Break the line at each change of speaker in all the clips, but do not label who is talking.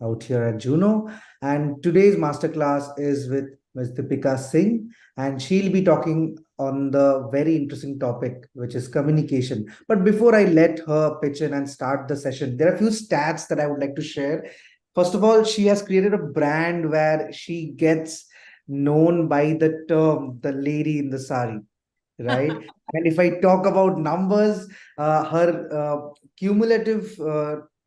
out here at Juno. And today's masterclass is with Ms. Dipika Singh, and she'll be talking on the very interesting topic, which is communication. But before I let her pitch in and start the session, there are a few stats that I would like to share. First of all, she has created a brand where she gets known by the term the lady in the sari, right? And if I talk about numbers, her cumulative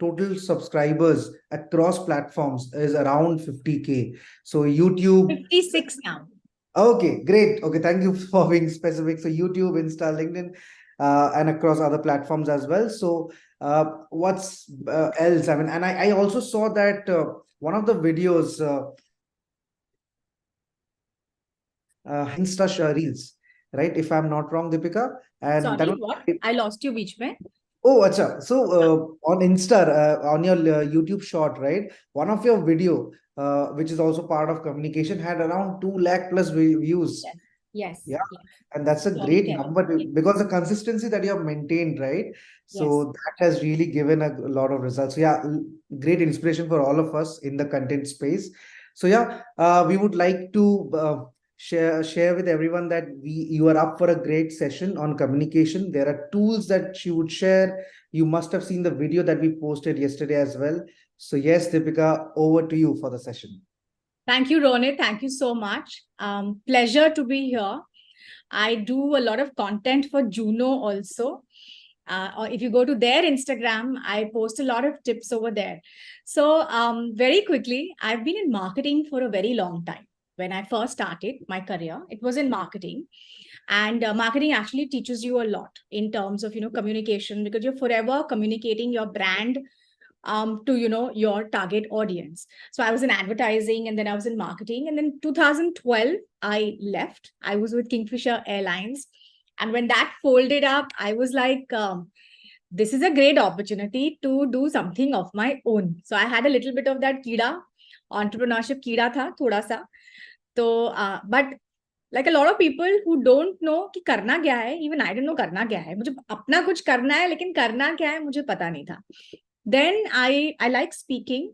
total subscribers across platforms is around 50K. So YouTube.
56 now.
Okay, great. Okay, thank you for being specific. So YouTube, Insta, LinkedIn, and across other platforms as well. So what's else? I mean, and I also saw that one of the videos, Insta Reels, right? If I'm not wrong, Deepika. And that
Sorry,
was.
what? I lost you beach mein.
Oh, acha. So on Insta, on your YouTube short, right? One of your video, which is also part of communication, had around 2 lakh plus views.
Yes, yes,
Yeah,
yes.
and that's a great
Storytelling.
number
Yes,
because the consistency that you have maintained, right?
yes.
So that has really given a lot of results. So yeah, great inspiration for all of us in the content space. So yeah, we would like to share with everyone that you are up for a great session on communication. There are tools that she would share. You must have seen the video that we posted yesterday as well. So yes, Deepika, over to you for the session.
Thank you, Ronit. Thank you so much. Pleasure to be here. I do a lot of content for Juno also. Or if you go to their Instagram, I post a lot of tips over there. So very quickly, I've been in marketing for a very long time. When I first started my career, it was in marketing. And marketing actually teaches you a lot in terms of, communication, because you're forever communicating your brand to your target audience. So I was in advertising, and then I was in marketing, and then 2012 I left. I was with Kingfisher Airlines, and when that folded up, I was like, this is a great opportunity to do something of my own. So I had a little bit of that kida, entrepreneurship kida tha thoda sa. So but like a lot of people who don't know कि करना क्या है, even I didn't know करना क्या है. मुझे अपना कुछ करना है, लेकिन करना क्या है मुझे पता नहीं था. Then I like speaking,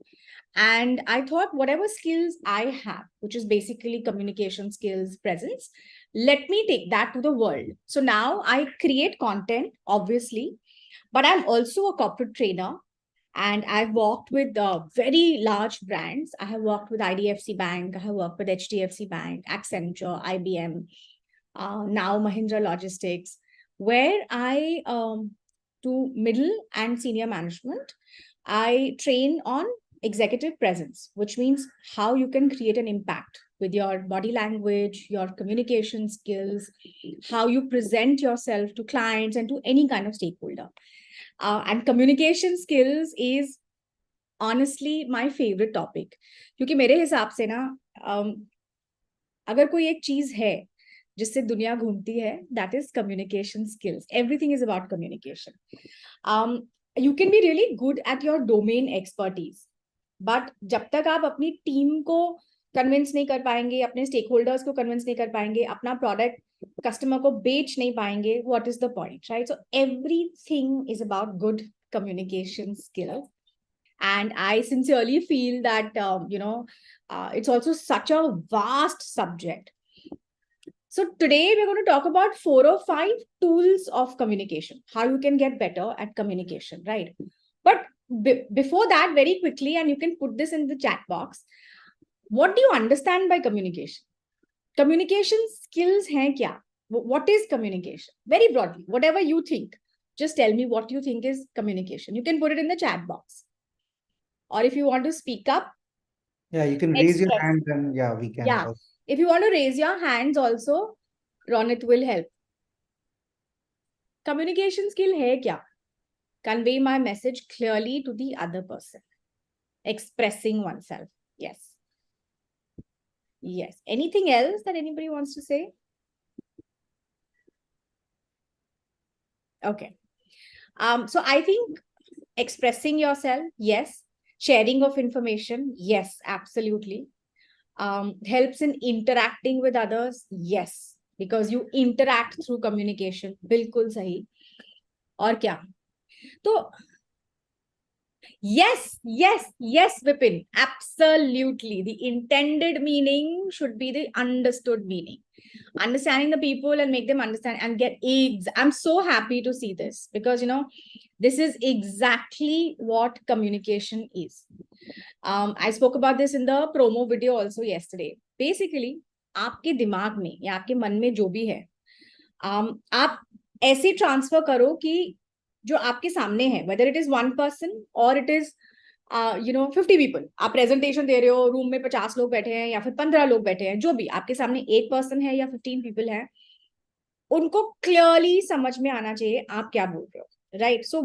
and I thought whatever skills I have, which is basically communication skills, presence, let me take that to the world. So now I create content, obviously, but I'm also a corporate trainer, and I've worked with very large brands. I have worked with IDFC Bank, I have worked with HDFC Bank, Accenture, IBM, now Mahindra Logistics, where I to middle and senior management, I train on executive presence, which means how you can create an impact with your body language, your communication skills, how you present yourself to clients and to any kind of stakeholder. And communication skills is honestly my favorite topic. क्योंकि मेरे हिसाब से ना अगर कोई एक चीज है जिससे दुनिया घूमती है, that is communication skills. Everything is about communication. You can be really good at your domain expertise, but जब तक आप अपनी टीम को कन्विंस नहीं कर पाएंगे, अपने स्टेक होल्डर्स को कन्विंस नहीं कर पाएंगे, अपना प्रोडक्ट कस्टमर को बेच नहीं पाएंगे, what is the point, right? So everything is about good communication skills. And I sincerely feel that, it's also such a vast subject. So today we're going to talk about 4 or 5 tools of communication, how you can get better at communication, right? But before that, very quickly, and you can put this in the chat box, what do you understand by communication? Communication skills hai kya? What is communication? Very broadly, whatever you think, just tell me what you think is communication. You can put it in the chat box. Or if you want to speak up,
Yeah, you can raise your hand and yeah, we can.
Yeah. If you want to raise your hands also, Ronit will help. Communication skill hai kya? Convey my message clearly to the other person. Expressing oneself. Yes. Yes. Anything else that anybody wants to say? Okay. So I think expressing yourself, yes. Sharing of information, yes, absolutely. Helps in interacting with others, yes, because you interact through communication. बिल्कुल सही. और क्या? तो Yes, Vipin. Absolutely. The intended meaning should be the understood meaning. Understanding the people and make them understand and get aids. I'm so happy to see this because, this is exactly what communication is. I spoke about this in the promo video also yesterday. Basically, आपके दिमाग में या आपके मन में जो भी है, आप ऐसे ट्रांसफर करो कि जो आपके सामने है, whether it is one person और इट इज 50 पीपल, आप प्रेजेंटेशन दे रहे हो, रूम में 50 लोग बैठे हैं या फिर 15 लोग बैठे हैं, जो भी आपके सामने एक पर्सन है या 15 पीपल है, उनको क्लियरली समझ में आना चाहिए आप क्या बोल रहे हो, right? So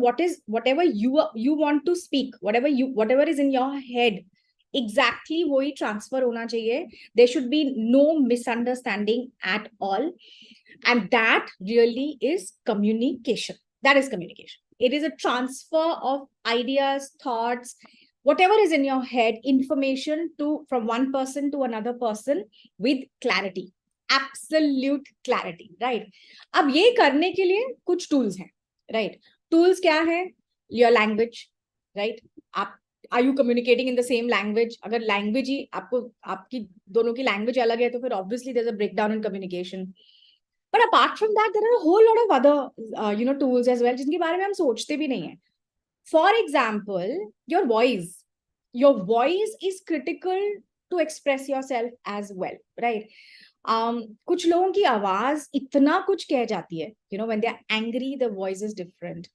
whatever you want to speak, whatever is in your head, exactly वही ट्रांसफर होना चाहिए. There should be no misunderstanding at all. And that really is communication. That is communication. It is a transfer of ideas, thoughts, whatever is in your head, information from one person to another person with clarity. Absolute clarity, right? अब ये करने के लिए कुछ tools हैं, right? Tools क्या है? Your language, right? आप are you communicating in the same language? अगर language ही आपकी दोनों की language अलग है तो फिर obviously there's a breakdown in communication. But apart from that, there are a whole lot of other tools as well जिनके बारे में हम सोचते भी नहीं है. For example, your voice is critical to express yourself as well, right? कुछ लोगों की आवाज इतना कुछ कह जाती है, when they are angry the voice is different,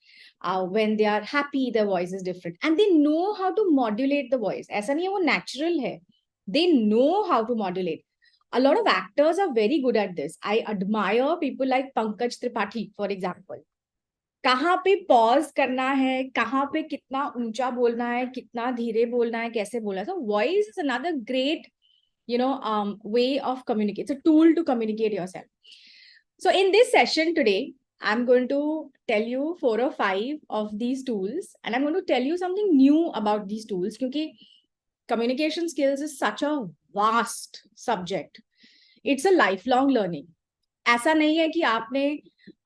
when they are happy the voice is different, and they know how to modulate the voice. ऐसा नहीं है वो natural है, they know how to modulate. A lot of actors are very good at this. I admire people like Pankaj Tripathi, for example. कहाँ पे pause करना है, कहाँ पे कितना ऊंचा बोलना है, कितना धीरे बोलना है, कैसे बोलना है. So voice is another great way of communicate. It's a tool to communicate yourself. So in this session today, I'm going to tell you 4 or 5 of these tools, and I'm going to tell you something new about these tools because communication skills is such a vast subject. It's a lifelong learning. ऐसा नहीं है कि आपने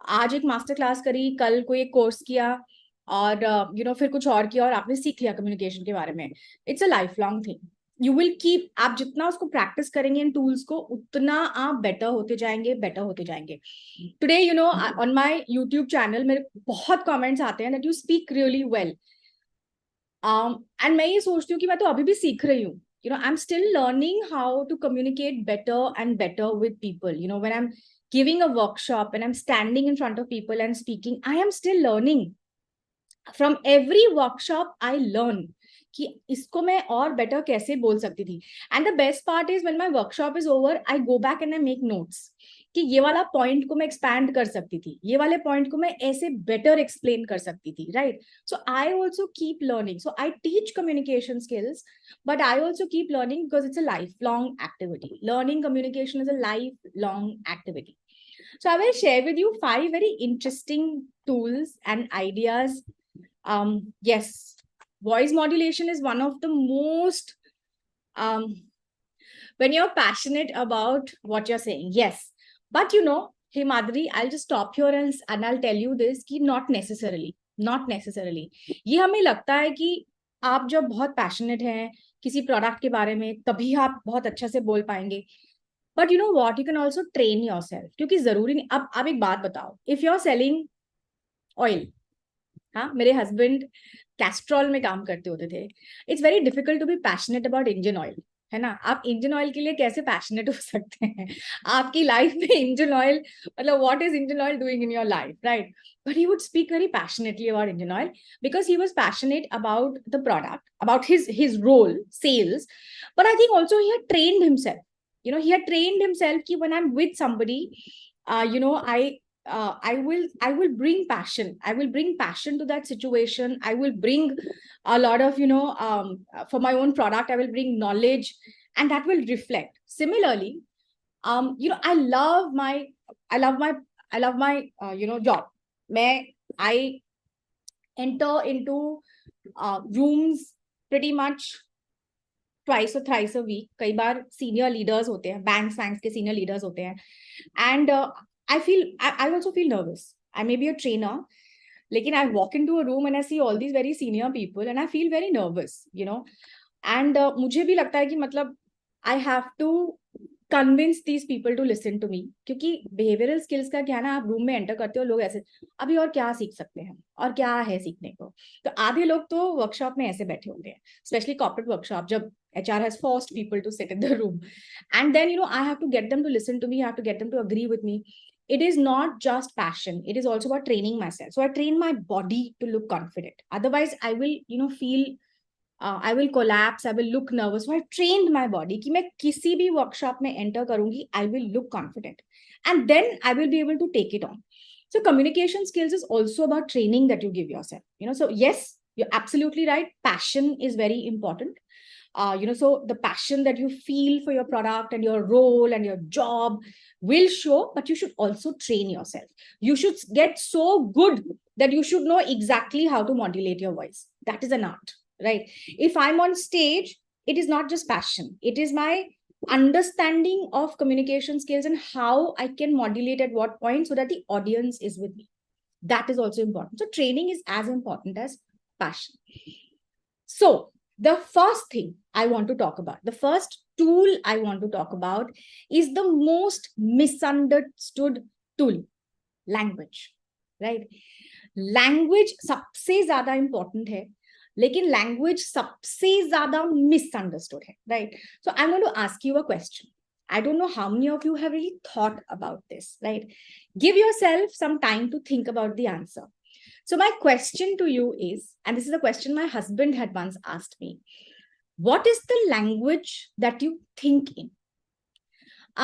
आज एक master class करी, कल कोई एक कोर्स किया और फिर कुछ और किया और आपने सीख लिया कम्युनिकेशन के बारे में. It's a life long thing. You will keep, आप जितना उसको प्रैक्टिस करेंगे इन टूल्स को उतना आप बेटर होते जाएंगे. Today on my YouTube channel मेरे बहुत कमेंट्स आते हैं that you speak really well, and मैं ये सोचती हूँ कि मैं तो अभी भी सीख रही हूँ. I'm still learning how to communicate better and better with people. When I'm giving a workshop and I'm standing in front of people and speaking, I am still learning. From every workshop, I learn कि इसको मैं और better कैसे बोल सकती थी. And the best part is when my workshop is over, I go back and I make notes. कि ये वाला पॉइंट को मैं एक्सपैंड कर सकती थी, ये वाले पॉइंट को मैं ऐसे बेटर एक्सप्लेन कर सकती थी, right? So I also keep learning. So I teach communication skills, but I also keep learning because it's a life long activity. Learning communication is a life long activity. So I will share with you 5 very interesting tools and ideas. Yes, voice modulation is one of the most, when you're passionate about what you're saying, yes. But hey Madhuri, I'll just stop here and I'll tell you this कि not necessarily. ये हमें लगता है कि आप जब बहुत passionate हैं किसी प्रोडक्ट के बारे में तभी आप बहुत अच्छा से बोल पाएंगे. But you know what, you can also train yourself. क्योंकि जरूरी नहीं. अब आप एक बात बताओ, if you're selling oil, हाँ, मेरे हस्बैंड कैस्ट्रॉल में काम करते होते थे. It's very difficult to be passionate about engine oil, है ना? आप इंजन ऑयल के लिए कैसे पैशनेट हो सकते हैं? आपकी लाइफ में इंजन ऑयल, मतलब what is engine oil doing in your life, right? But he would speak very passionately about engine oil because he was passionate about the product, about his role, sales. But I think also he had trained himself. He had trained himself कि when I'm with somebody, I will bring passion. I will bring passion to that situation. I will bring a lot of, for my own product, I will bring knowledge, and that will reflect. Similarly, I love my job. I enter into rooms pretty much twice or thrice a week. कई बार senior leaders होते हैं, banks के senior leaders होते हैं, and I also feel nervous. I may be a trainer, लेकिन I walk into a room and I see all these very senior people and I feel very nervous, and मुझे भी लगता है कि मतलब I have to convince these people to listen to me, क्योंकि behavioral skills का क्या है ना, आप रूम में एंटर करते हो, लोग ऐसे अभी और क्या सीख सकते हैं और क्या है सीखने को, तो आधे लोग तो वर्कशॉप में ऐसे बैठे होंगे, स्पेशली कॉर्पोरेट वर्कशॉप, जब HR has forced people to sit in the room, and then I have to get them to listen to me, I have to get them to agree with me. It is not just passion, it is also about training myself. So I train my body to look confident, otherwise I will feel I will collapse, I will look nervous. So I trained my body कि मैं किसी भी workshop में enter करूंगी, I will look confident, and then I will be able to take it on. So communication skills is also about training that you give yourself. So yes, you're absolutely right. Passion is very important. So the passion that you feel for your product and your role and your job will show, but you should also train yourself. You should get so good that you should know exactly how to modulate your voice. That is an art. Right? If I'm on stage, it is not just passion. It is my understanding of communication skills and how I can modulate at what point so that the audience is with me. That is also important. So training is as important as passion. So the first thing I want to talk about, the first tool I want to talk about is the most misunderstood tool, language. Right? Language सबसे ज़्यादा important है, लेकिन language सबसे ज्यादा misunderstood है, right? So I am going to ask you a question. I don't know how many of you have really thought about this, right? Give yourself some time to think about the answer. So my question to you is, and this is a question my husband had once asked me, what is the language that you think in?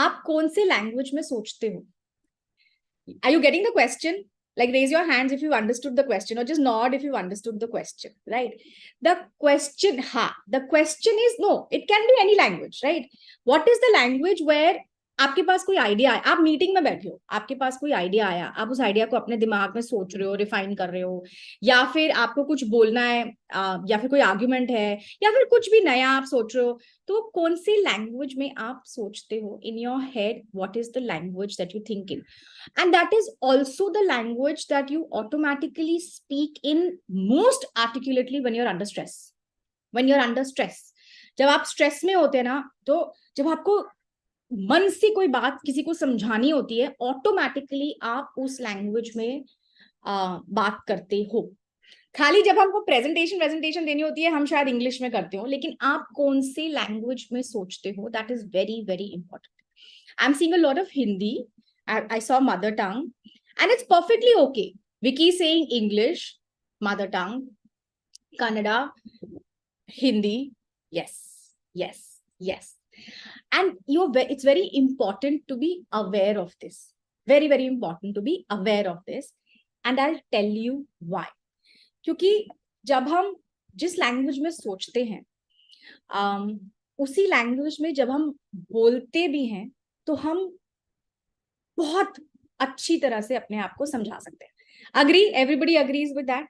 आप कौन से language में सोचते हो? Are you getting the question? Like, raise your hands if you understood the question, or just nod if you understood the question, right? The question is, no, it can be any language, right? What is the language where आपके पास कोई idea है, आप meeting में बैठे हो, आपके पास कोई idea आया, आप उस आइडिया को अपने दिमाग में सोच रहे हो, रिफाइन कर रहे हो, या फिर आपको कुछ बोलना है, या फिर कोई आर्ग्यूमेंट है, या फिर कुछ भी नया आप सोच रहे हो, तो कौन सी लैंग्वेज में आप सोचते हो? In your head, what is the language that you think in? And that is also the language that you automatically speak in most articulately when you're under stress. When you're under stress, जब आप stress में होते हैं ना, तो जब आपको मन से कोई बात किसी को समझानी होती है, ऑटोमेटिकली आप उस लैंग्वेज में बात करते हो. खाली जब हमको प्रेजेंटेशन देनी होती है, हम शायद इंग्लिश में करते हो, लेकिन आप कौन सी लैंग्वेज में सोचते हो, that is very very important. I am seeing a lot of Hindi. I saw mother tongue, and it's perfectly okay. Vicky saying English, mother tongue, Kannada, Hindi, yes, yes, yes. And it's very important to be aware of this. Very, very important to be aware of this. And I'll tell you why. क्योंकि जब हम जिस language में सोचते हैं, उसी language में जब हम बोलते भी हैं, तो हम बहुत अच्छी तरह से अपने आप को समझा सकते हैं. Agree? Everybody agrees with that.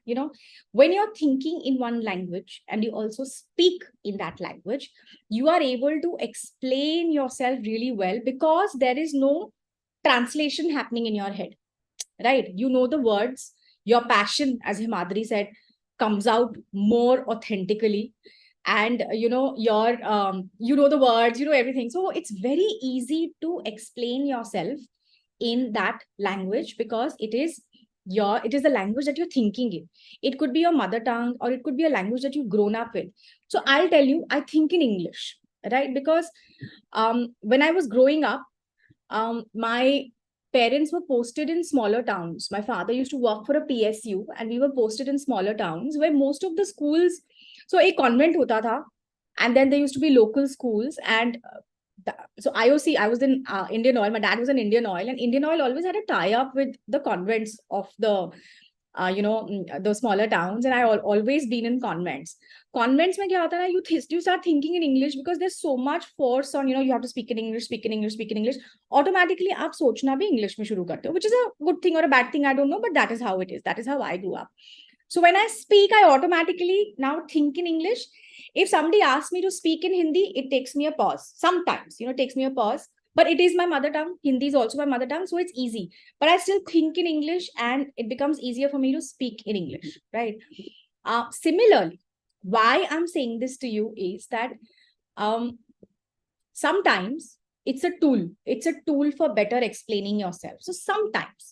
When you're thinking in one language and you also speak in that language, you are able to explain yourself really well because there is no translation happening in your head, right? You know the words, your passion, as Himadri said, comes out more authentically, and you know the words, everything. So it's very easy to explain yourself in that language because it is the language that you're thinking in. It could be your mother tongue, or it could be a language that you've grown up with. So I'll tell you, I think in English, right? Because when I was growing up, my parents were posted in smaller towns. My father used to work for a PSU, and we were posted in smaller towns where most of the schools, so a convent hota tha, and then there used to be local schools, and so IOC, I was in Indian Oil. My dad was in Indian Oil, and Indian Oil always had a tie-up with the convents of the, the smaller towns. And I always been in convents. Convents mein kya hota hai, you start thinking in English because there's so much force on, you have to speak in English, speak in English, speak in English. Automatically, aap sochna bhi English mein shuru karte ho, which is a good thing or a bad thing, I don't know, but that is how it is. That is how I grew up. So when I speak, I automatically now think in English. If somebody asks me to speak in Hindi, it takes me a pause. Sometimes, it takes me a pause. but it is my mother tongue. Hindi is also my mother tongue, so it's easy. But I still think in English, and it becomes easier for me to speak in English, right? Similarly, why I'm saying this to you is that sometimes it's a tool. It's a tool for better explaining yourself. So sometimes,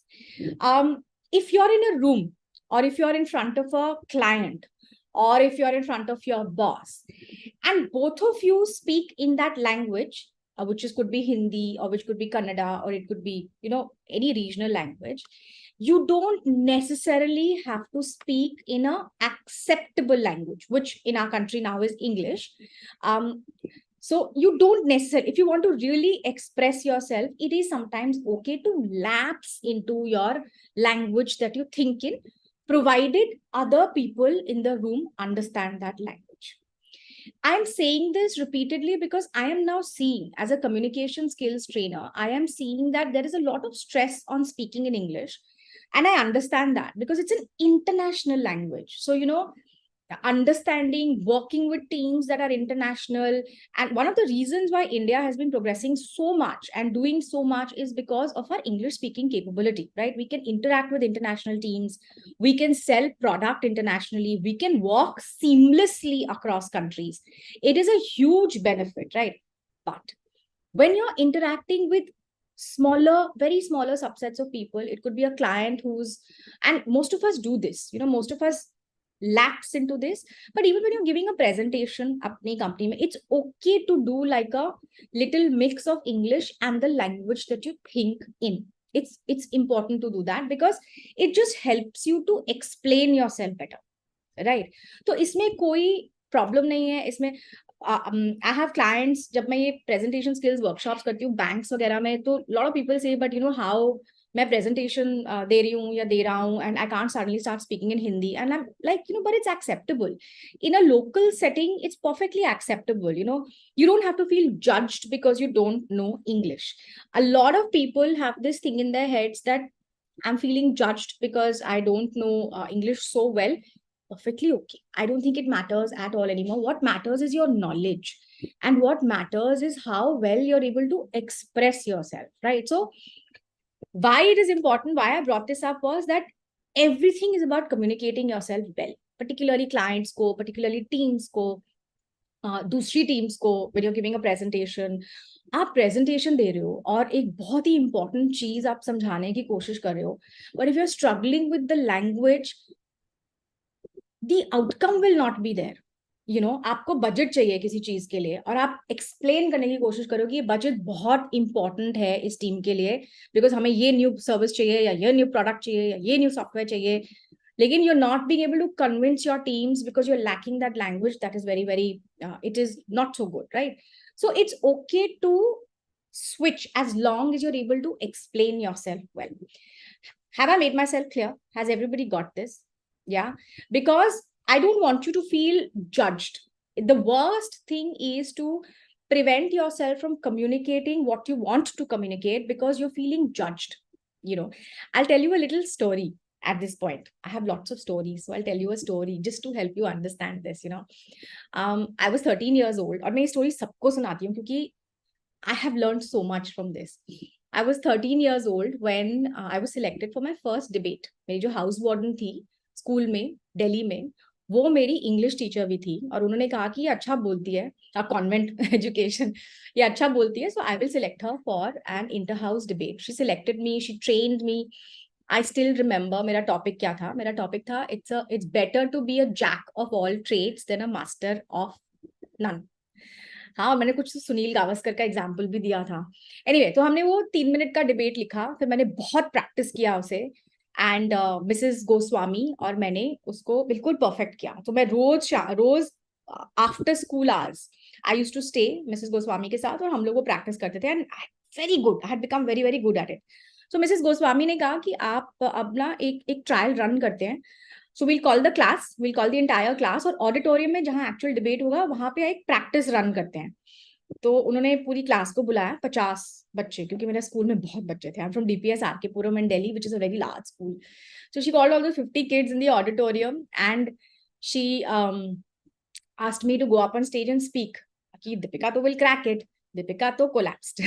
if you're in a room, or if you're in front of a client, or if you're in front of your boss, and both of you speak in that language, which could be Hindi, or which could be Kannada, or it could be, any regional language, you don't necessarily have to speak in a acceptable language, which in our country now is English. So you don't necessarily, if you want to really express yourself, it is sometimes okay to lapse into your language that you think in, provided other people in the room understand that language. I'm saying this repeatedly because I am now seeing, as a communication skills trainer, I am seeing that there is a lot of stress on speaking in English. And I understand that because it's an international language. So, understanding, working with teams that are international. And one of the reasons why India has been progressing so much and doing so much is because of our English speaking capability, right? We can interact with international teams. We can sell product internationally. We can work seamlessly across countries. It is a huge benefit, right? But when you're interacting with very smaller subsets of people, it could be a client and most of us do this, most of us lapse into this. But even when you're giving a presentation apni company mein, it's okay to do like a little mix of English and the language that you think in. It's important to do that because it just helps you to explain yourself better, right? So इसमें कोई problem नहीं है इसमें. I have clients, जब मैं ये presentation skills workshops करती हूँ banks वगैरह में, तो lot of people say, but how मैं presentation दे रही हूँ या दे रहा हूँ and I can't suddenly start speaking in Hindi, and I'm like, but it's acceptable. In a local setting, it's perfectly acceptable. You don't have to feel judged because you don't know English. A lot of people have this thing in their heads that I'm feeling judged because I don't know English so well. Perfectly okay. I don't think it matters at all anymore. What matters is your knowledge, and what matters is how well you're able to express yourself, right? So why it is important, why I brought this up was that everything is about communicating yourself well, particularly clients ko, particularly teams ko, दूसरी teams को, when you're giving a presentation, आप presentation दे रहे हो और एक बहुत ही important चीज आप समझाने की कोशिश कर रहे हो, but if you're struggling with the language, the outcome will not be there. आपको बजट चाहिए किसी चीज के लिए और आप एक्सप्लेन करने की कोशिश करो कि ये बजट बहुत इंपॉर्टेंट है इस टीम के लिए, बिकॉज हमें ये न्यू सर्विस चाहिए या ये न्यू प्रोडक्ट चाहिए या ये न्यू सॉफ्टवेयर चाहिए, लेकिन you're not being able to convince your teams because you're lacking that language. That is very, very, it is not so good, right? So it's okay to switch as long as you're able to explain yourself well. Have I made myself clear? Has everybody got this? Yeah, because I don't want you to feel judged. The worst thing is to prevent yourself from communicating what you want to communicate because you're feeling judged. I'll tell you a little story. At this point, I have lots of stories, so I'll tell you a story just to help you understand this. I was 13 years old, और मैं ये story सबको सुनाती हूँ क्योंकि I have learned so much from this. I was 13 years old when I was selected for my first debate. मेरी जो house warden थी स्कूल में दिल्ली में, वो मेरी इंग्लिश टीचर भी थी और उन्होंने कहा कि ये अच्छा बोलती है, कॉन्वेंट एजुकेशन, ये अच्छा बोलती है, so I will select her for an inter-house debate. She selected me, she trained me. I still remember मेरा टॉपिक क्या था. मेरा टॉपिक था it's better to be a jack of all trades than a master of none. हाँ, मैंने कुछ सुनील गावस्कर का example भी दिया था. Anyway, तो हमने वो 3 मिनट का डिबेट लिखा, फिर मैंने बहुत प्रैक्टिस किया उसे, एंड मिसेस गोस्वामी और मैंने उसको बिल्कुल परफेक्ट किया. तो मैं रोज after school hours I used to stay Mrs Goswami के साथ और हम लोग वो प्रैक्टिस करते थे, and very good, I had become very, very good at it. So Mrs Goswami ने कहा कि आप अब ना एक ट्रायल रन करते हैं. So we'll call the class, we'll call the entire class, और ऑडिटोरियम में जहां एक्चुअल डिबेट होगा वहां पे एक प्रैक्टिस रन करते हैं. तो उन्होंने पूरी क्लास को बुलाया, 50 बच्चे, क्योंकि मेरे स्कूल में बहुत बच्चे थे. I am from DPS RK Puram in Delhi, which is a very large school. So she called all the 50 kids in the auditorium and she asked me to go up on stage and speak. कि दीपिका तो will crack it. Deepika तो collapsed.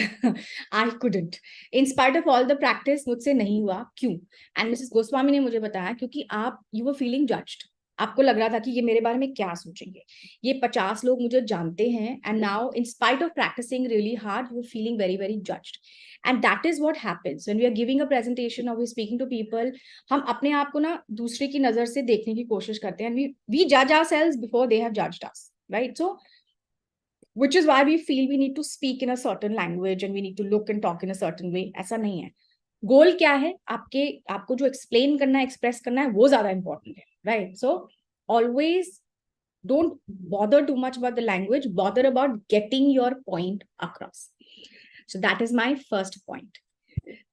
I couldn't. In spite of all the practice, मुझसे नहीं हुआ. क्यों? And Mrs. Goswami ने मुझे बताया क्योंकि you were feeling judged. आपको लग रहा था कि ये मेरे बारे में क्या सोचेंगे. ये 50 लोग मुझे जानते हैं. And now, in spite of practicing really hard, you were feeling very, very judged. And that is what happens when we are giving a presentation or we're speaking to people. हम अपने आप को ना दूसरे की नजर से देखने की कोशिश करते हैं. And we judge ourselves before they have judged us, right? So, which is why we feel we need to speak in a certain language and we need to look and talk in a certain way. ऐसा नहीं है. गोल क्या है? आपको जो explain करना है, express करना है, वो ज्यादा इंपॉर्टेंट है, right? So always don't bother too much about the language, bother about getting your point across. So that is my first point.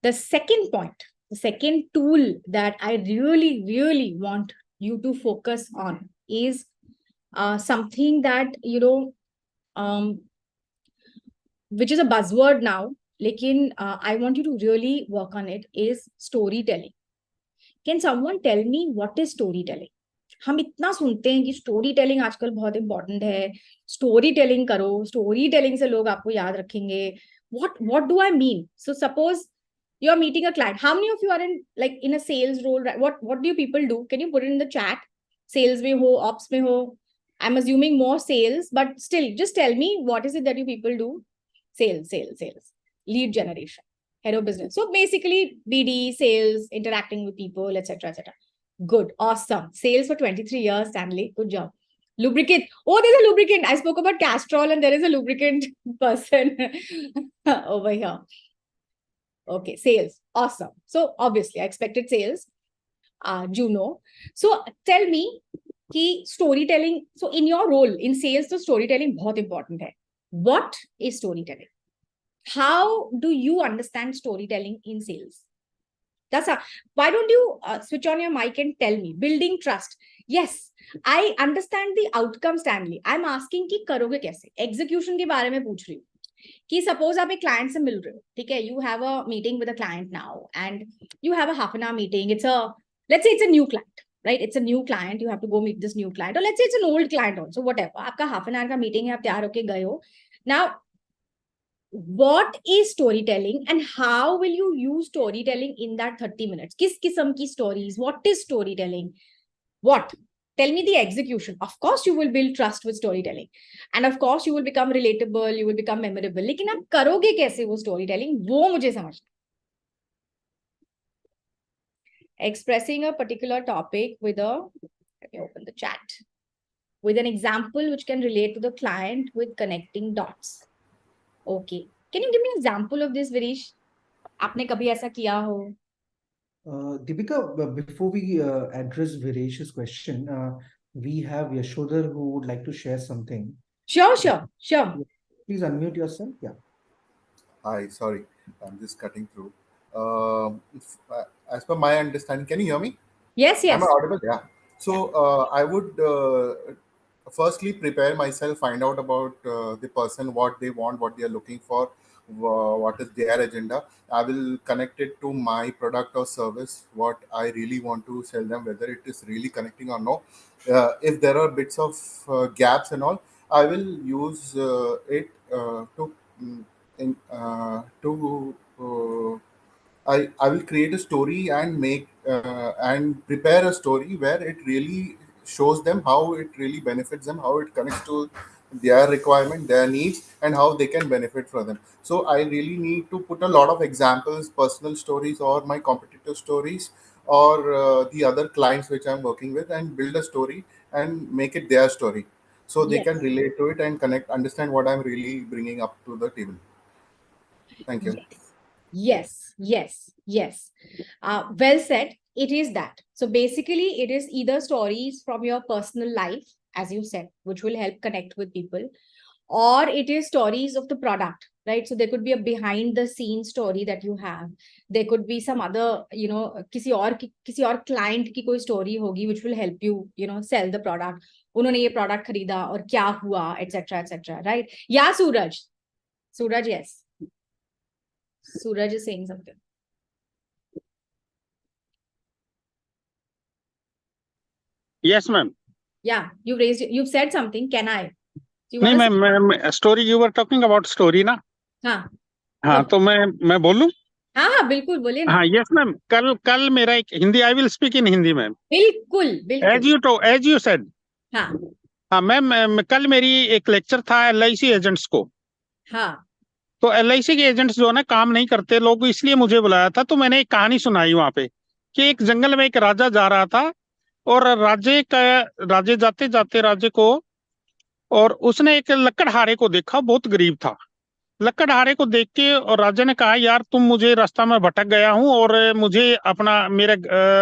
The second point, the second tool that I really, really want you to focus on is something that, which is a buzzword now, lekin I want you to really work on it, is storytelling. Can someone tell me what is storytelling? हम इतना सुनते हैं कि story telling आजकल बहुत important है, story telling करो, story telling से लोग आपको याद रखेंगे. What do I mean? So suppose you are meeting a client. How many of you are in a sales role? Right? What do you people do? Can you put it in the chat? Sales में हो, ops में हो. I'm assuming more sales, but still, just tell me what is it that you people do? Sales. Lead generation, head of business. So basically, BD, sales, interacting with people, etc., etc. Good. Awesome. Sales for 23 years, Stanley. Good job. Lubricant. Oh, there's a lubricant. I spoke about Castrol and there is a lubricant person over here. Okay. Sales. Awesome. So obviously I expected sales. Juno. So tell me ki storytelling. So in your role in sales, so storytelling बहुत important है. What is storytelling? How do you understand storytelling in sales? Why don't you switch on your mic and tell me? Building trust. Yes, I understand the outcome, Stanley. I'm asking कि करोगे कैसे? Execution के बारे में पूछ रही हूँ. कि suppose आप एक client से मिल रहे हो, ठीक है? You have a meeting with a client now, and you have a half an hour meeting. Let's say it's a new client, right? It's a new client. You have to go meet this new client, or let's say it's an old client also. Whatever. आपका half an hour का meeting है, आप तैयार होके गए हो. Now, what is storytelling and how will you use storytelling in that 30 minutes? Kis kisam ki stories? What is storytelling? What? Tell me the execution. Of course, you will build trust with storytelling. And of course, you will become relatable, you will become memorable. लेकिन आप करोगे कैसे वो storytelling? वो मुझे समझना. Expressing a particular topic let me open the chat, with an example which can relate to the client with connecting dots. Okay. Can you give me an example of this, Virish? आपने कभी ऐसा किया हो?
Deepika, before we address Viresh's question, we have Yashodhar who would like to share something.
Sure.
Please unmute yourself. Yeah.
Hi, sorry, I'm just cutting through. As per my understanding, can you hear me?
Yes.
Am I audible? Yeah. So I would firstly prepare myself, find out about the person, what they want, what they are looking for, what is their agenda. I will connect it to my product or service, what I really want to sell them, whether it is really connecting or no. If there are bits of gaps and all, I will use it to I will create a story and make and prepare a story where it really shows them how it really benefits them, how it connects to their requirement, their needs, and how they can benefit from them. So I really need to put a lot of examples, personal stories, or my competitor stories, or the other clients which I'm working with, and build a story and make it their story, so they can relate to it and connect, understand what I'm really bringing up to the table. Thank you.
Yes. Well said. It is that. So basically, it is either stories from your personal life, as you said, which will help connect with people, or it is stories of the product, right? So there could be a behind the scenes story that you have. There could be some other, किसी और client की कोई story होगी, which will help you, sell the product. उन्होंने ये product खरीदा और क्या हुआ, etc., right? Yeah, Suraj, yes. Suraj is saying something.
Yes, ma'am.
Yeah, you've said something. Can I? You
नहीं,
want to?
मैं story, you were talking about story ना?
हाँ
हाँ, तो मैं बोलूं?
हाँ हाँ, बिल्कुल बोलिए ना।
हाँ, यस मैम। कल कल मेरा एक Hindi, I will speak in Hindi ma'am,
बिल्कुल बिल्कुल।
As you said.
हाँ
हाँ मैम, कल मेरी एक लेक्चर था LIC एजेंट्स को।
हाँ
तो LIC के एजेंट्स जो है ना, काम नहीं करते लोग, इसलिए मुझे बुलाया था। तो मैंने एक कहानी सुनाई वहां पे कि एक जंगल में एक राजा जा रहा था, और राजे जाते जाते राजे को, और उसने एक लकड़हारे को देखा, बहुत गरीब था। लकड़हारे को देख के और राजा ने कहा, यार तुम, मुझे रास्ता में भटक गया हूँ, और मुझे अपना मेरे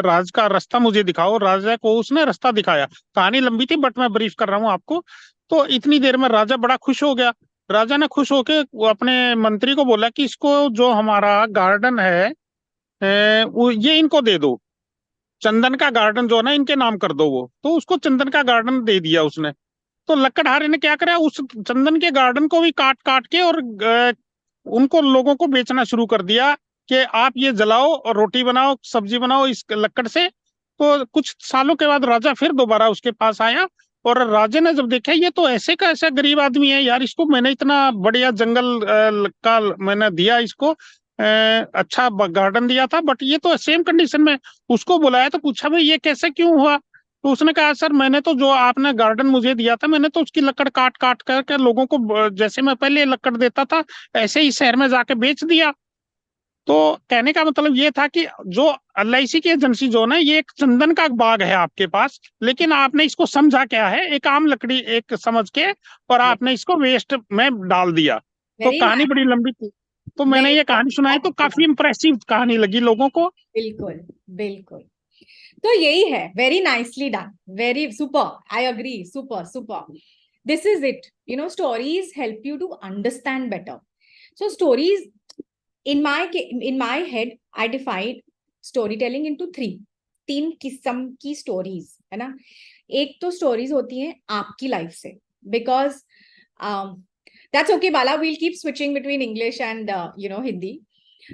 राज का रास्ता मुझे दिखाओ। राजा को उसने रास्ता दिखाया। कहानी लंबी थी, बट मैं ब्रीफ कर रहा हूँ आपको। तो इतनी देर में राजा बड़ा खुश हो गया। राजा ने खुश होके वो अपने मंत्री को बोला कि इसको जो हमारा गार्डन है, ये इनको दे दो। चंदन का गार्डन जो है ना, इनके नाम कर दो। वो तो उसको चंदन का गार्डन दे दिया उसने। तो लकड़हारे ने क्या करा, उस चंदन के गार्डन को भी काट काट के और उनको लोगों को बेचना शुरू कर दिया कि आप ये जलाओ और रोटी बनाओ, सब्जी बनाओ इस लकड़ से। तो कुछ सालों के बाद राजा फिर दोबारा उसके पास आया, और राजा ने जब देखा, ये तो ऐसे का ऐसा गरीब आदमी है यार, इसको मैंने इतना बढ़िया जंगल का मैंने दिया इसको, अच्छा गार्डन दिया था, बट ये तो सेम कंडीशन में। उसको बुलाया तो पूछा, भाई ये कैसे क्यों हुआ? तो उसने कहा, सर मैंने तो जो आपने गार्डन मुझे दिया था, मैंने तो उसकी लकड़ काट काट करके लोगों को, जैसे मैं पहले लकड़ देता था ऐसे ही शहर में जाके बेच दिया। तो कहने का मतलब ये था कि जो LIC की एजेंसी जो ना, ये एक चंदन का बाग है आपके पास, लेकिन आपने इसको समझा क्या है, एक आम लकड़ी एक समझ के, और आपने इसको वेस्ट में डाल दिया। तो
वेरी
कहानी
नाइस।
बड़ी लंबी थी। तो मैंने
नहीं,
ये कहानी सुनाई, तो काफी इंप्रेसिव कहानी लगी लोगों को।
बिल्कुल बिल्कुल। तो यही है, very nicely done, very super, I agree, super super. This is it, stories help you to understand better. So stories, in my head I divide storytelling into तीन किस्म की स्टोरीज है ना. एक तो स्टोरीज होती हैं आपकी लाइफ से, because that's okay Bala, we'll keep switching between English and Hindi.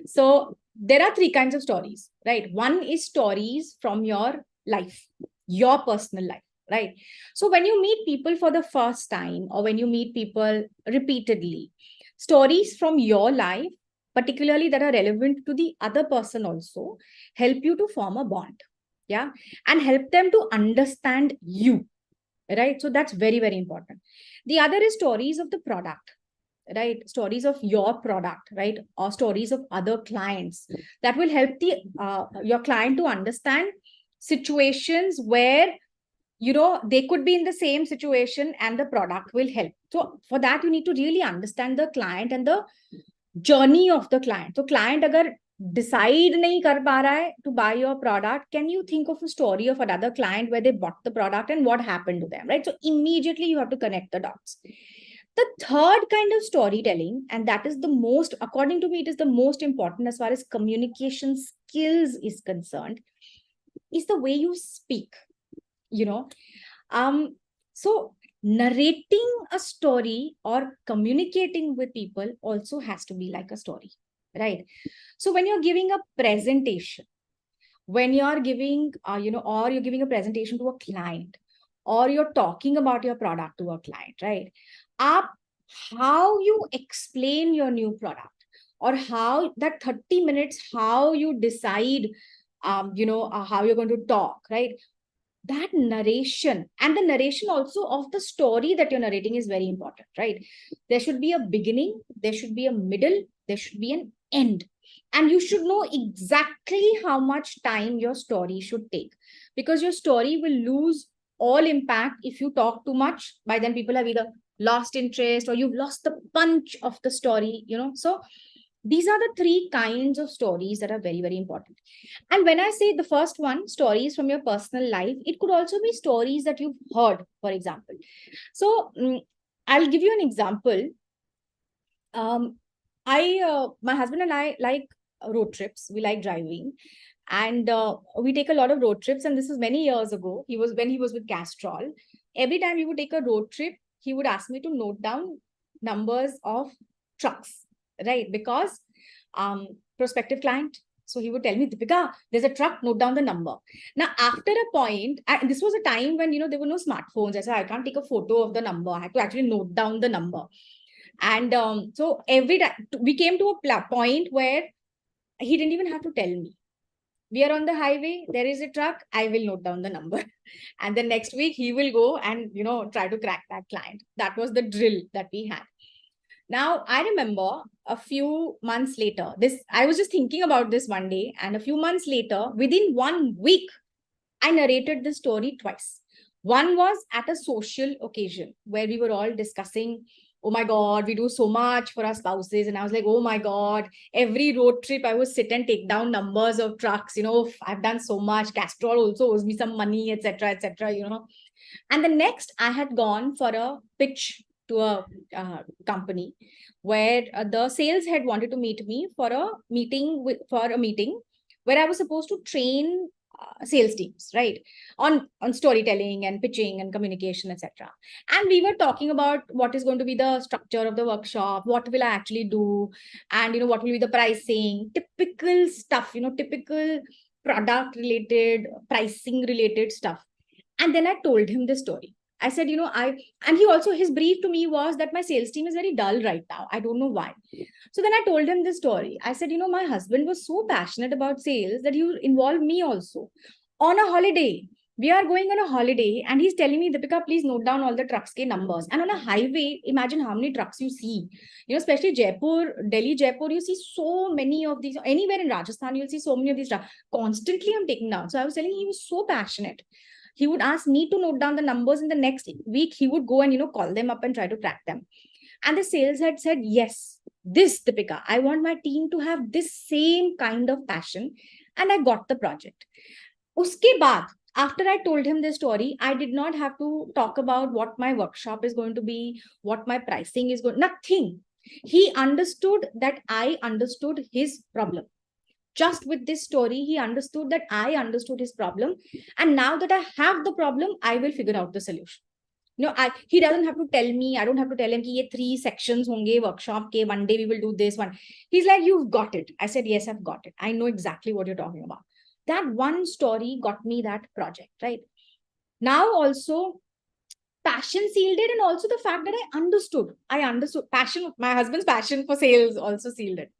So there are three kinds of stories, right? One is stories from your life, your personal life, right? So when you meet people for the first time, or when you meet people repeatedly, stories from your life, particularly that are relevant to the other person, also help you to form a bond, yeah, and help them to understand you, right? So that's very, very important. The other is stories of the product, right? Stories of your product, right? Or stories of other clients that will help the your client to understand situations where they could be in the same situation and the product will help. So for that you need to really understand the client and the journey of the client. So client agar decide nahi kar pa raha hai to buy your product, can you think of a story of another client where they bought the product and what happened to them, right? So immediately you have to connect the dots. The third kind of storytelling, and that is the most, according to me, it is the most important as far as communication skills is concerned, is the way you speak. So narrating a story or communicating with people also has to be like a story, right? So when you're giving a presentation, when you're giving or you're giving a presentation to a client, or you're talking about your product to a client, right? How you explain your new product, or how that 30 minutes, how you decide how you're going to talk, right? That narration, and the narration also of the story that you're narrating, is very important, right? There should be a beginning, there should be a middle, there should be an end, and you should know exactly how much time your story should take, because your story will lose all impact if you talk too much. By then people have either lost interest or you've lost the punch of the story. So these are the three kinds of stories that are very, very important. And when I say the first one, stories from your personal life, it could also be stories that you've heard, for example. So I'll give you an example. My husband and I like road trips. We like driving, and we take a lot of road trips. And this was many years ago. When he was with Castrol. Every time we would take a road trip, he would ask me to note down numbers of trucks, right? Because prospective client, So he would tell me, Dipika, there's a truck, note down the number. Now, after a point, and this was a time when, there were no smartphones. I said, I can't take a photo of the number. I had to actually note down the number. And so every time we came to a point where he didn't even have to tell me. We are on the highway, there is a truck, I will note down the number. And then next week he will go and, try to crack that client. That was the drill that we had. Now, I remember a few months later, I was just thinking about this one day, and a few months later, within 1 week, I narrated the story twice. One was at a social occasion where we were all discussing, oh my God, we do so much for our spouses. And I was like, oh my God, every road trip I would sit and take down numbers of trucks. I've done so much. Castrol also owes me some money, etc., etc. And the next, I had gone for a pitch to a company where the sales head wanted to meet me for a meeting where I was supposed to train sales teams, right, on storytelling and pitching and communication, etc. And we were talking about what is going to be the structure of the workshop, what will I actually do, and what will be the pricing, typical stuff, typical product related, pricing related stuff. And then I told him this story. I said, and his brief to me was that my sales team is very dull right now. I don't know why. So then I told him this story. I said, my husband was so passionate about sales that he involved me also on a holiday. We are going on a holiday and he's telling me, Dipika, please note down all the trucks ke numbers. And on a highway, imagine how many trucks you see. Especially Delhi, Jaipur, you see so many of these. Anywhere in Rajasthan, you'll see so many of these trucks. Constantly I'm taking down. So I was telling him, he was so passionate. He would ask me to note down the numbers. In the next week, he would go and, call them up and try to track them. And the sales head said, yes, this, Dipika, I want my team to have this same kind of passion. And I got the project. Uske baad, after I told him this story, I did not have to talk about what my workshop is going to be, what my pricing is going, nothing. He understood that I understood his problem. Just with this story, he understood that I understood his problem. And now that I have the problem, I will figure out the solution. He doesn't have to tell me. I don't have to tell him ki ye 3 sections honge workshop ke, one day we will do this one. He's like, you've got it. I said, yes, I've got it. I know exactly what you're talking about. That one story got me that project, right? Now also, passion sealed it, and also the fact that I understood passion, my husband's passion for sales also sealed it.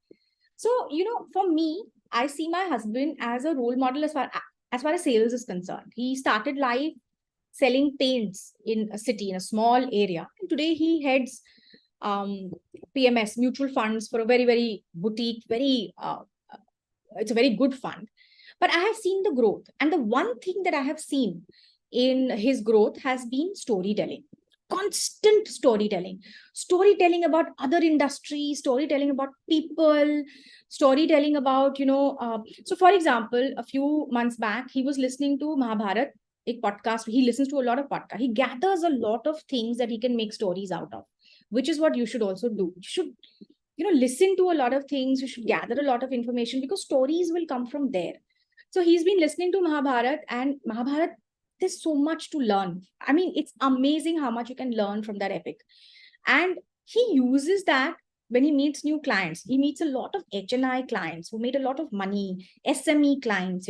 So, for me, I see my husband as a role model as far as sales is concerned. He started life selling paints in a city, in a small area. And today he heads PMS, mutual funds, for a very, very boutique, it's a very good fund. But I have seen the growth. And the one thing that I have seen in his growth has been storytelling. Constant storytelling about other industries, storytelling about people, storytelling about, so for example, a few months back, he was listening to Mahabharat, a podcast. He listens to a lot of podcasts. He gathers a lot of things that he can make stories out of, which is what you should also do. You should, listen to a lot of things. You should gather a lot of information because stories will come from there. So he's been listening to Mahabharat, and Mahabharat, there's so much to learn. I mean, it's amazing how much you can learn from that epic. And he uses that when he meets new clients. He meets a lot of HNI clients who made a lot of money, SME clients,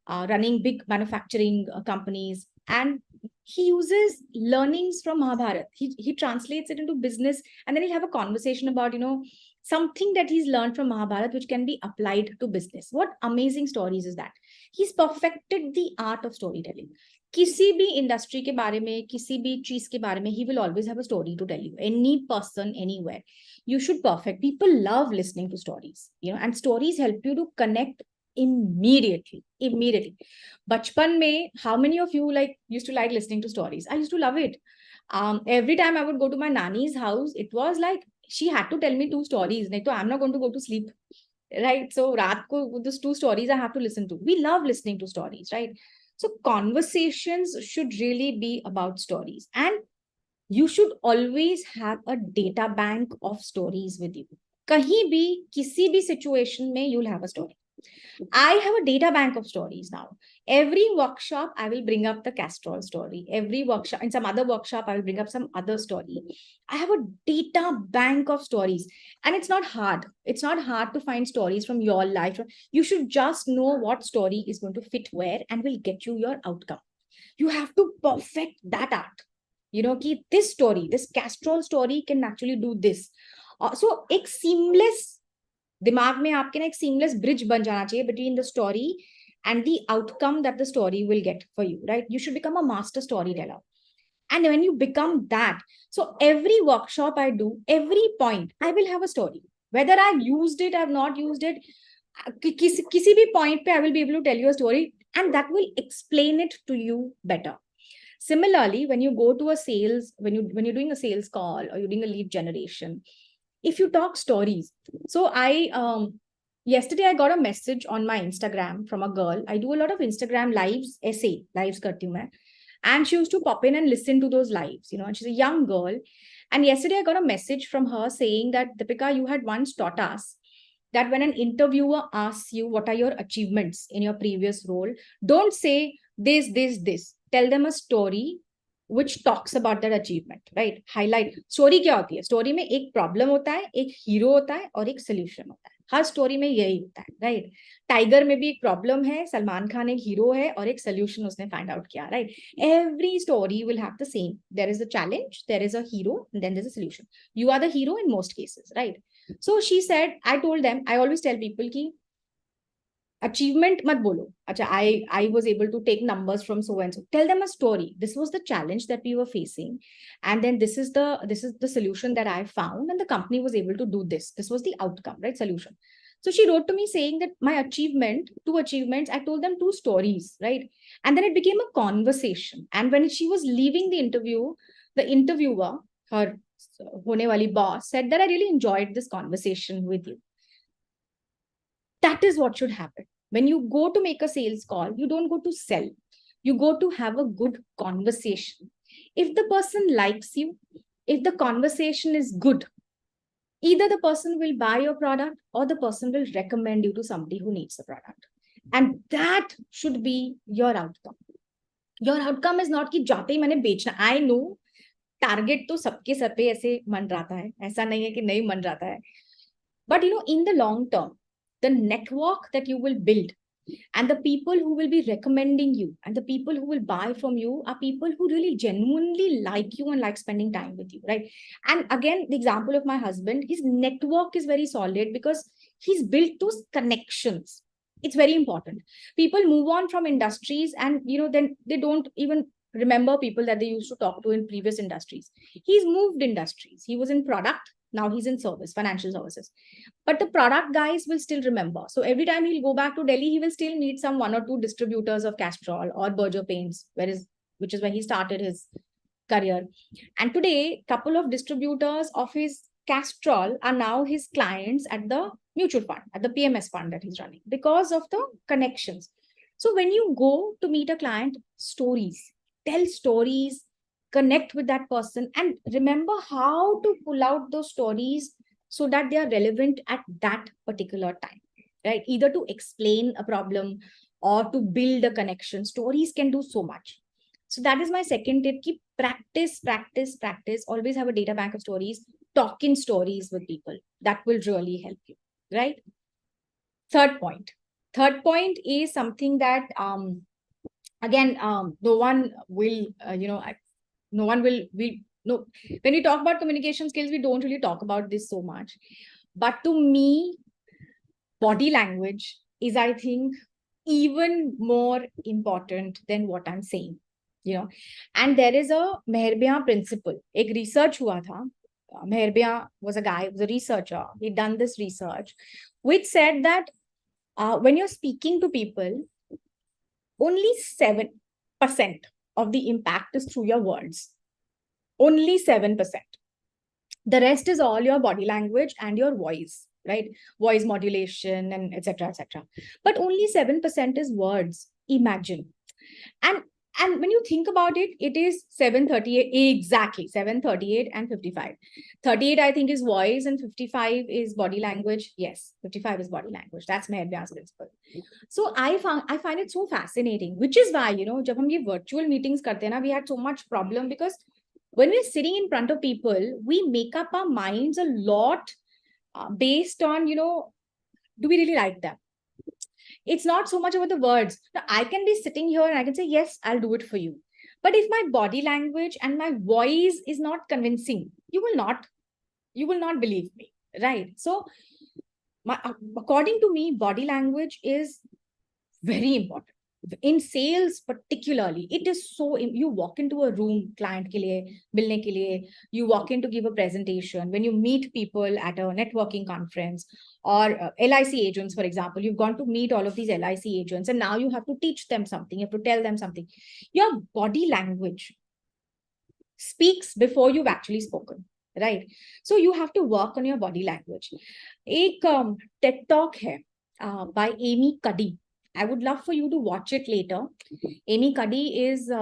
running big manufacturing companies. And he uses learnings from Mahabharat. He translates it into business, and then he'll have a conversation about, something that he's learned from Mahabharat, which can be applied to business. What amazing stories is that? He's perfected the art of storytelling. Kisi bhi industry ke baare mein, kisi bhi cheez ke baare mein, he will always have a story to tell you. Any person, anywhere. You should perfect. People love listening to stories, and stories help you to connect immediately. Bachpan mein, how many of you used to like listening to stories? I used to love it. Every time I would go to my nanny's house, it was like she had to tell me 2 stories. So I'm not going to go to sleep, right? So raat ko, those 2 stories I have to listen to. We love listening to stories, right? So conversations should really be about stories, and you should always have a data bank of stories with you. Kahin bhi, kisi bhi situation mein, you'll have a story. I have a data bank of stories now. Every workshop, I will bring up the Castrol story. Every workshop, in some other workshop, I will bring up some other story. I have a data bank of stories. And it's not hard. It's not hard to find stories from your life. You should just know what story is going to fit where and will get you your outcome. You have to perfect that art. You know, ki this story, this Castrol story can actually do this. So, एक seamless दिमाग में आपके ना एक seamless bridge बन जाना चाहिए between the story and the outcome that the story will get for you, right? You should become a master storyteller. And when you become that, so every workshop I do, every point, I will have a story. Whether I've used it, I've not used it, किसी भी point पे I will be able to tell you a story and that will explain it to you better. Similarly, when you go to a sales, when you're doing a sales call or you're doing a lead generation, if you talk stories. So yesterday I got a message on my Instagram from a girl. I do a lot of Instagram lives, essay lives karti hu main. And she used to pop in and listen to those lives, you know, and she's a young girl. And yesterday I got a message from her saying that, Dipika, you had once taught us that when an interviewer asks you what are your achievements in your previous role, don't say this, this, this. Tell them a story which talks about that achievement, right? Highlight. Story क्या होती है? Story में एक problem होता है, एक hero होता है और एक solution होता है. हर story में यही होता है, right? Tiger में भी एक problem है, सलमान खान एक hero है और एक solution उसने find out किया, right? Every story will have the same. There is a challenge, there is a hero, and then there's a solution. You are the hero in most cases, right? So she said, I told them, I always tell people ki achievement mat bolo. Acha, I was able to take numbers from so and so. Tell them a story. This was the challenge that we were facing, and then this is the solution that I found, and the company was able to do this. This was the outcome, right? Solution. So she wrote to me saying that my achievement, 2 achievements, I told them 2 stories, right? And then it became a conversation. And when she was leaving the interview, the interviewer, her hone wali boss, said that I really enjoyed this conversation with you. That is what should happen. When you go to make a sales call, you don't go to sell. You go to have a good conversation. If the person likes you, if the conversation is good, either the person will buy your product or the person will recommend you to somebody who needs the product. And that should be your outcome. Your outcome is not कि जाते ही मैंने बेचना. I know target तो सबके sir पे ऐसे मंडराता है. ऐसा नहीं है कि नहीं मंडराता है. But you know, in the long term, the network that you will build and the people who will be recommending you and the people who will buy from you are people who really genuinely like you and like spending time with you, right? And again, the example of my husband, his network is very solid because he's built those connections. It's very important. People move on from industries and, you know, then they don't even remember people that they used to talk to in previous industries. He's moved industries. He was in product. Now he's in service, financial services. But the product guys will still remember. So every time he'll go back to Delhi, he will still meet some 1 or 2 distributors of Castrol or Berger Paints, which is where he started his career. And today, couple of distributors of his Castrol are now his clients at the mutual fund, at the PMS fund that he's running because of the connections. So when you go to meet a client, stories, tell stories, connect with that person and remember how to pull out those stories so that they are relevant at that particular time, right? Either to explain a problem or to build a connection. Stories can do so much. So that is my second tip. Keep practice. Always have a data bank of stories. Talk in stories with people. That will really help you, right? Third point is something that, again, no one will, when we talk about communication skills, we don't really talk about this so much. But to me, body language is, I think, even more important than what I'm saying, you know. And there is a Meherbian principle. Ek research hua tha. Meherbian was a guy, was a researcher. He'd done this research, which said that when you're speaking to people, only 7% of the impact is through your words. Only 7%. The rest is all your body language and your voice, right? Voice modulation and etc. But only 7% is words. Imagine. And And when you think about it, it is 7:38, exactly 7:38 and 55. 38, I think, is voice, and 55 is body language. Yes, 55 is body language. That's my advanced principle. So I find it so fascinating, which is why, जब हम ये virtual meetings करते हैं ना, we had so much problem, because when we're sitting in front of people, we make up our minds a lot based on, do we really like them? It's not so much about the words. Now, I can be sitting here and I can say, yes, I'll do it for you. But if my body language and my voice is not convincing, you will not believe me, right? So according to me, body language is very important. In sales particularly, it is so, you walk into a room, client ke liye, milne ke liye, you walk in to give a presentation, when you meet people at a networking conference, or LIC agents, for example, you've gone to meet all of these LIC agents, and now you have to teach them something, you have to tell them something. Your body language speaks before you've actually spoken, right? So you have to work on your body language. Ek TED Talk hai by Amy Cuddy. I would love for you to watch it later. Amy Cuddy is,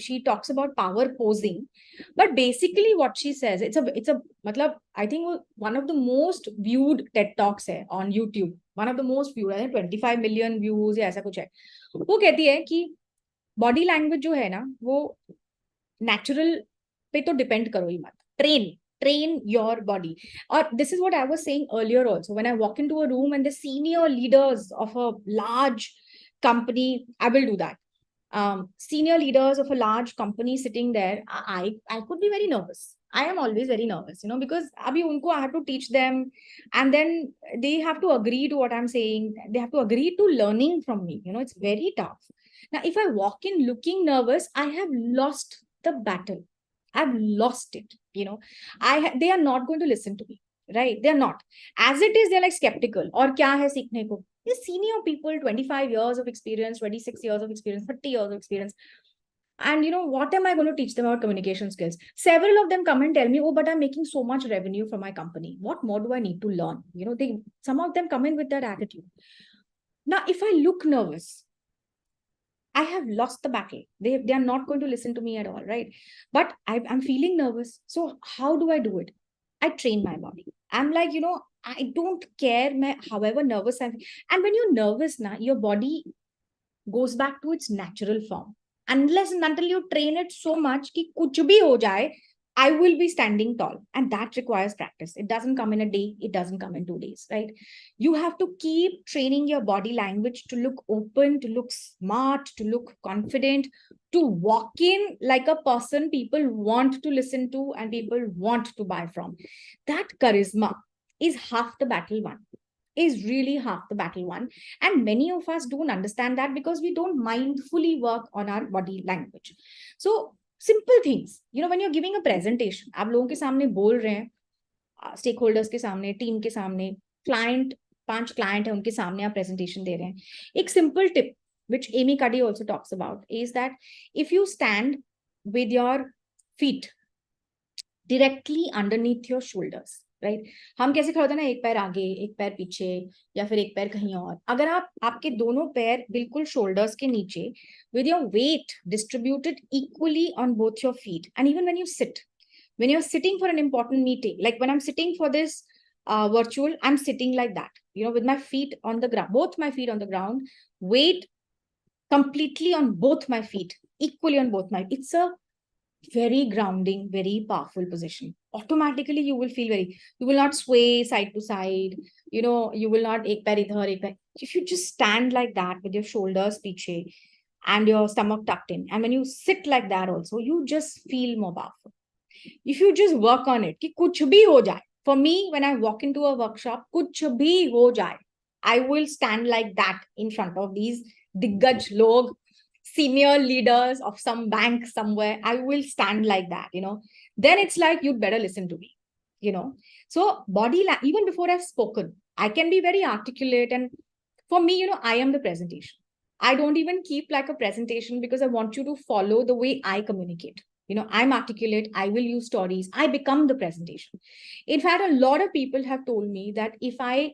she talks about power posing, but basically what she says, I think one of the most viewed TED Talks hai on YouTube. One of the most viewed, I think 25 million views या ऐसा कुछ है. वो कहती है कि body language जो है ना, वो natural पे तो depend करो ही मत. Train your body. Or this is what I was saying earlier also. When I walk into a room and the senior leaders of a large company, I will do that. Senior leaders of a large company sitting there, I could be very nervous. I am always very nervous, because abhi unko I have to teach them, and then they have to agree to what I'm saying. They have to agree to learning from me. It's very tough. Now, if I walk in looking nervous, I have lost the battle. I've lost it. They are not going to listen to me, right? They're not. As it is, they're like skeptical. Or kya hai seekhne ko? These senior people, 25 years of experience, 26 years of experience, 30 years of experience. And what am I going to teach them about communication skills? Several of them come and tell me, oh, but I'm making so much revenue for my company. What more do I need to learn? Some of them come in with that attitude. Now, if I look nervous, I have lost the battle. They are not going to listen to me at all, right? But I'm feeling nervous. So how do I do it? I train my body. I'm like, I don't care however nervous I'm. And when you're nervous, your body goes back to its natural form. Unless and until you train it so much ki kuch bhi ho jaye, I will be standing tall. And that requires practice. It doesn't come in a day. It doesn't come in 2 days, right? You have to keep training your body language to look open, to look smart, to look confident, to walk in like a person people want to listen to and people want to buy from. That charisma is half the battle won. Is really half the battle won. And many of us don't understand that because we don't mindfully work on our body language. So simple things, when you're giving a presentation, आप लोगों के सामने बोल रहे हैं, stakeholders के सामने, team के सामने, client, 5 client है उनके सामने आप presentation दे रहे हैं. एक simple tip, which Amy Cuddy also talks about, is that if you stand with your feet directly underneath your shoulders, right? हम कैसे खड़े होते हैं ना, एक पैर आगे, एक पैर पीछे, या फिर एक पैर कहीं और. अगर आपके दोनों पैर बिल्कुल shoulders के नीचे, with your weight distributed equally on both your feet, and even when you're sitting for an important meeting, like when I'm sitting for this virtual, I'm sitting like that, with my feet on the ground, both my feet on the ground, weight completely on both my feet, equally on both my. It's a very grounding, very powerful position. Automatically, you will feel you will not sway side to side. You will not ek pair idhar, ek pair. If you just stand like that with your shoulders piche and your stomach tucked in, and when you sit like that also, you just feel more powerful. If you just work on it, ki kuch bhi ho jaye. For me, when I walk into a workshop, kuch bhi ho jaye, I will stand like that in front of these diggaj log, senior leaders of some bank somewhere. I will stand like that, then it's like, you'd better listen to me, so body even before I've spoken, I can be very articulate. And for me, I am the presentation. I don't even keep like a presentation because I want you to follow the way I communicate. I'm articulate. I will use stories. I become the presentation. In fact, a lot of people have told me that if I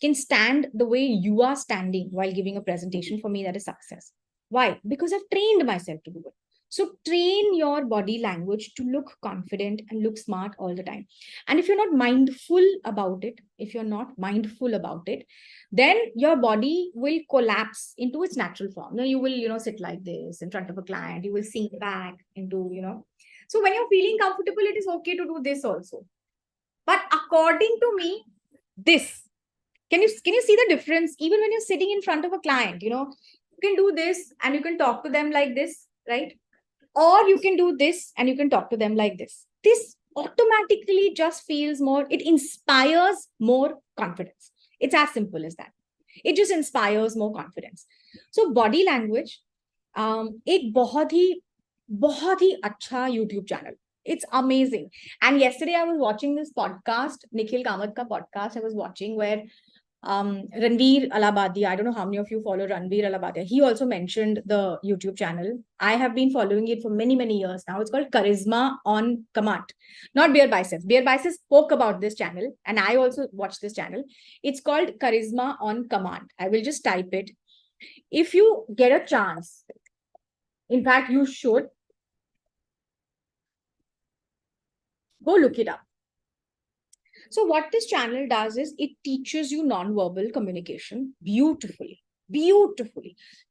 can stand the way you are standing while giving a presentation, for me, that is success. Why? Because I've trained myself to do it. So train your body language to look confident and look smart all the time. And if you're not mindful about it, then your body will collapse into its natural form. Now you will, sit like this in front of a client. You will sink back into. So when you're feeling comfortable, it is okay to do this also. But according to me, this, can you see the difference? Even when you're sitting in front of a client, you can do this and you can talk to them like this, right? Or you can do this and you can talk to them like this. This automatically just feels more, it inspires more confidence. It's as simple as that. It just inspires more confidence. So body language, एक बहुत ही अच्छा YouTube channel. It's amazing. And yesterday I was watching this podcast, Nikhil Kamath ka podcast I was watching, where Ranveer Alabadia, I don't know how many of you follow Ranveer Alabadia. He also mentioned the YouTube channel. I have been following it for many, many years now. It's called Charisma on Command, not Beer Biceps. Beer Biceps spoke about this channel and I also watched this channel. It's called Charisma on Command. I will just type it. If you get a chance, in fact, you should go look it up. So what this channel does is it teaches you non-verbal communication beautifully.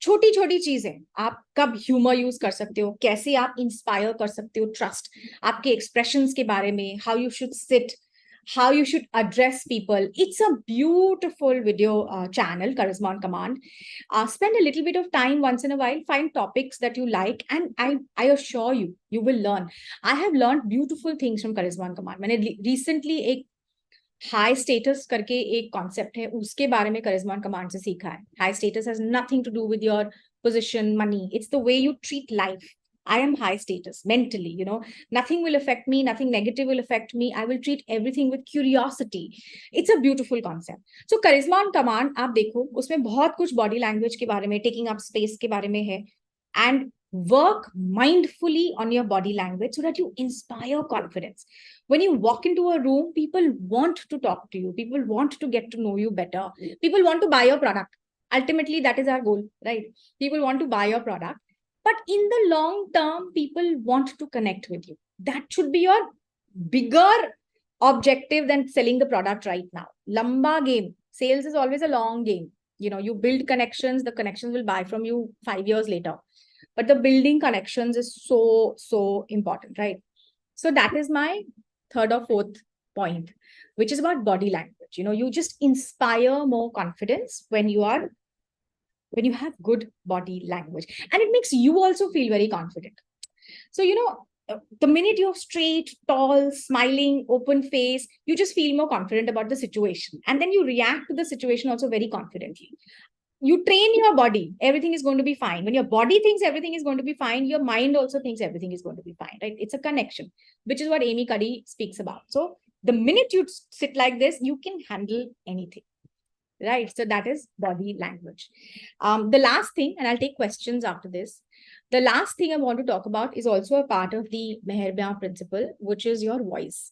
छोटी चीजें आप कब humour use कर सकते हो, कैसे आप inspire कर सकते हो ट्रस्ट, आपके एक्सप्रेशंस के बारे में, how you should sit, how you should address people. It's a beautiful video channel, Charisma on Command. Spend a little bit of time once in a while, find topics that you like, and I assure you, you will learn. I have learned beautiful things from Charisma on Command. मैंने recently एक high status करके एक concept है, उसके बारे में करिश्मा on command से सीखा है. High status has nothing to do with your position, money. It's the way you treat life. I am high status mentally, nothing will affect me, nothing negative will affect me. I will treat everything with curiosity. It's a beautiful concept. So charisma on command, आप देखो, उसमें बहुत कुछ body language के बारे में, taking up space के बारे में है, and work mindfully on your body language so that you inspire confidence. When you walk into a room, people want to talk to you. People want to get to know you better. People want to buy your product. Ultimately, that is our goal, right? People want to buy your product. But in the long term, people want to connect with you. That should be your bigger objective than selling the product right now. Lamba game. Sales is always a long game. You build connections. The connections will buy from you 5 years later. But the building connections is so important, right? So that is my third or fourth point, which is about body language. You just inspire more confidence when you have good body language, and it makes you also feel very confident. So, the minute you're straight, tall, smiling, open face, you just feel more confident about the situation. And then you react to the situation also very confidently. You train your body, everything is going to be fine. When your body thinks everything is going to be fine, your mind also thinks everything is going to be fine, right? It's a connection, which is what Amy Cuddy speaks about. So the minute you sit like this, you can handle anything, right? So that is body language. The last thing, and I'll take questions after this. The last thing I want to talk about is also a part of the Meherban principle, which is your voice.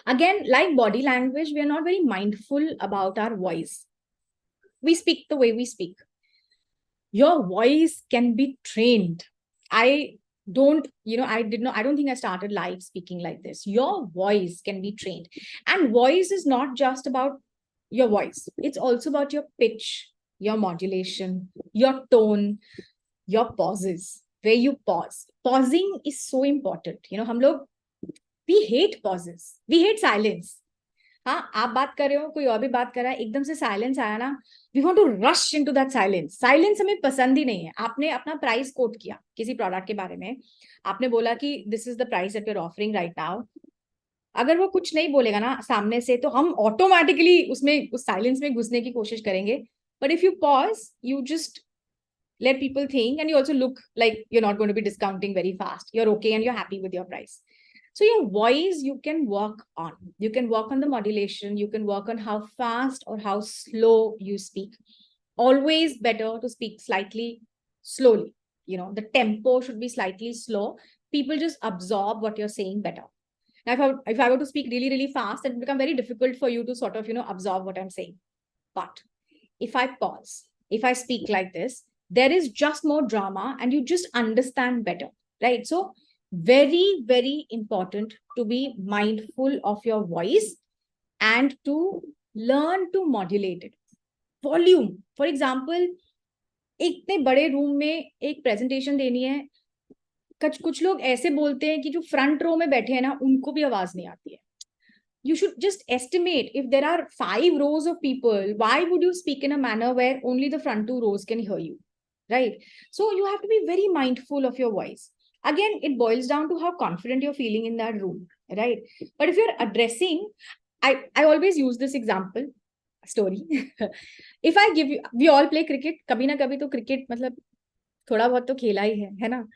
Again, like body language, we are not very mindful about our voice. We speak the way we speak. Your voice can be trained. I don't think I started live speaking like this. Your voice can be trained. And voice is not just about your voice. It's also about your pitch, your modulation, your tone, your pauses, where you pause. Pausing is so important. We hate pauses. We hate silence. हाँ, आप बात कर रहे हो, कोई और भी बात कर रहा है, एकदम से साइलेंस आया ना, we want to rush into that silence. Silence हमें पसंद ही नहीं है. आपने अपना प्राइस कोट किया किसी प्रोडक्ट के बारे में, आपने बोला कि this is the price that we're offering right now. अगर वो कुछ नहीं बोलेगा ना सामने से, तो हम ऑटोमेटिकली उस साइलेंस में घुसने की कोशिश करेंगे. But if you pause, you just let people think, and you also look like you're not going to be discounting very fast. You're okay and you're happy with your price. So your voice, you can work on. You can work on the modulation. You can work on how fast or how slow you speak. Always better to speak slightly slowly. The tempo should be slightly slow. People just absorb what you're saying better. Now, if I were to speak really, really fast, it would become very difficult for you to sort of, absorb what I'm saying. But if I pause, if I speak like this, there is just more drama and you just understand better, right? So very, very important to be mindful of your voice and to learn to modulate it. Volume, for example, इतने बड़े room में एक presentation देनी है, कुछ लोग ऐसे बोलते हैं कि जो फ्रंट रो में बैठे हैं ना, उनको भी आवाज नहीं आती है. You should just estimate, if there are 5 rows of people, why would you speak in a manner where only the front 2 rows can hear you, right? So you have to be very mindful of your voice. Again, it boils down to how confident you're feeling in that room, right? But if you're addressing, I always use this example story. If I give you, we all play cricket, कभी ना कभी तो cricket मतलब थोड़ा बहुत तो खेला ही है ना?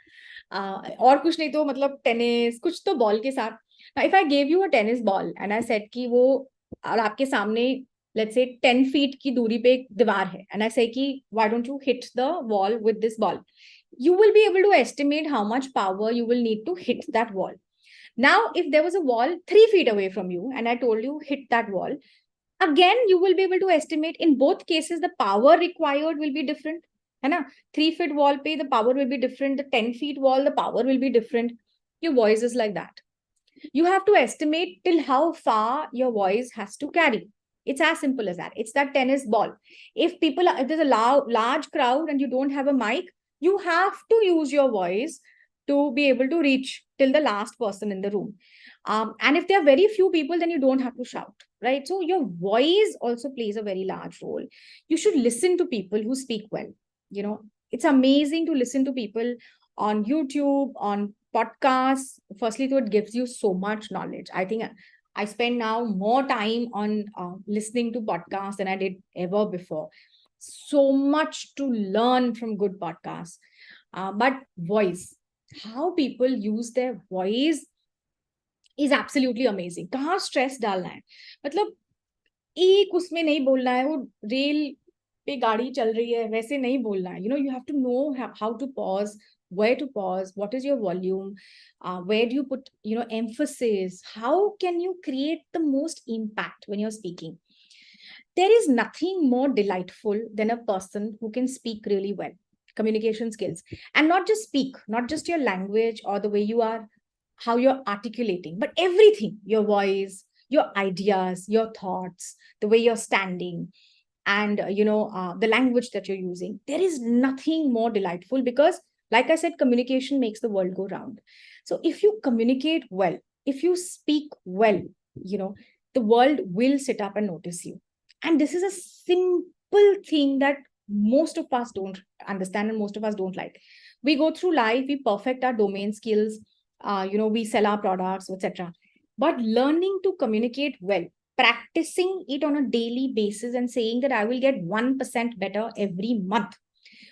और कुछ नहीं तो मतलब टेनिस, कुछ तो बॉल के साथ. Now, if I gave you a tennis ball and I said कि वो और आपके सामने let's say 10 feet की दूरी पे एक दीवार है, and I say कि why don't you hit the wall with this ball, you will be able to estimate how much power you will need to hit that wall. Now, if there was a wall 3 feet away from you and I told you hit that wall, again you will be able to estimate. In both cases the power required will be different, है ना? 3 feet wall पे the power will be different, the 10 feet wall the power will be different. Your voice is like that. You have to estimate till how far your voice has to carry. It's as simple as that. It's that tennis ball. If there's a large crowd and you don't have a mic, you have to use your voice to be able to reach till the last person in the room. And if there are very few people, then you don't have to shout, right? So your voice also plays a very large role. You should listen to people who speak well. You know, it's amazing to listen to people on YouTube, on podcasts. Firstly, though, it gives you so much knowledge. I think I spend now more time on listening to podcasts than I did ever before. So much to learn from good podcasts. But voice, how people use their voice is absolutely amazing. कहाँ stress डालना है, मतलब एक उसमें नहीं बोलना है, वो रेल पे गाड़ी चल रही है वैसे नहीं बोलना है. You know, you have to know how to pause, where to pause, what is your volume, where do you put, you know, emphasis, how can you create the most impact when you're speaking. There is nothing more delightful than a person who can speak really well. Communication skills, and not just speak, not just your language or the way you are, how you're articulating, but everything, your voice, your ideas, your thoughts, the way you're standing, and the language that you're using. There is nothing more delightful, because like I said, communication makes the world go round. So if you communicate well, if you speak well, you know, the world will sit up and notice you. And this is a simple thing that most of us don't understand and most of us don't like. We go through life, we perfect our domain skills, we sell our products, etc. But learning to communicate well, practicing it on a daily basis and saying that I will get 1% better every month,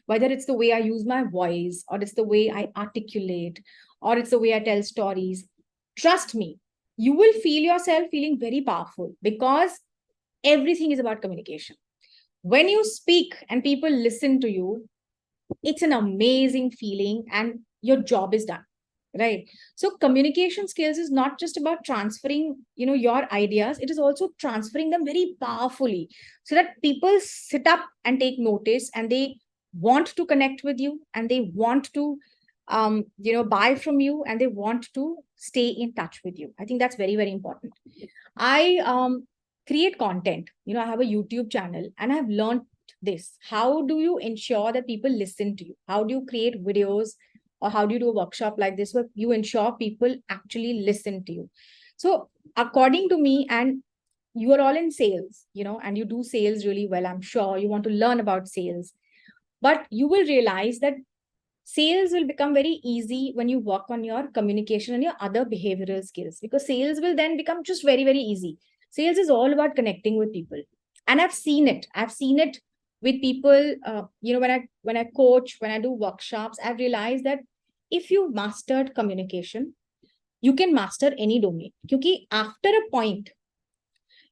whether it's the way I use my voice, or it's the way I articulate, or it's the way I tell stories, trust me, you will feel yourself feeling very powerful, because everything is about communication. When you speak and people listen to you, it's an amazing feeling and your job is done, right? So communication skills is not just about transferring, your ideas. It is also transferring them very powerfully, so that people sit up and take notice, and they want to connect with you, and they want to buy from you, and they want to stay in touch with you. I think that's very, very important. I create content. I have a YouTube channel, and I've learned this. How do you ensure that people listen to you? How do you create videos, or how do you do a workshop like this where you ensure people actually listen to you? So according to me, and you are all in sales, and you do sales really well, I'm sure you want to learn about sales, but you will realize that sales will become very easy when you work on your communication and your other behavioral skills, because sales will then become just very, very easy. Sales is all about connecting with people. And I've seen it with people, when I coach, when I do workshops, I've realized that if you mastered communication, you can master any domain. Because after a point,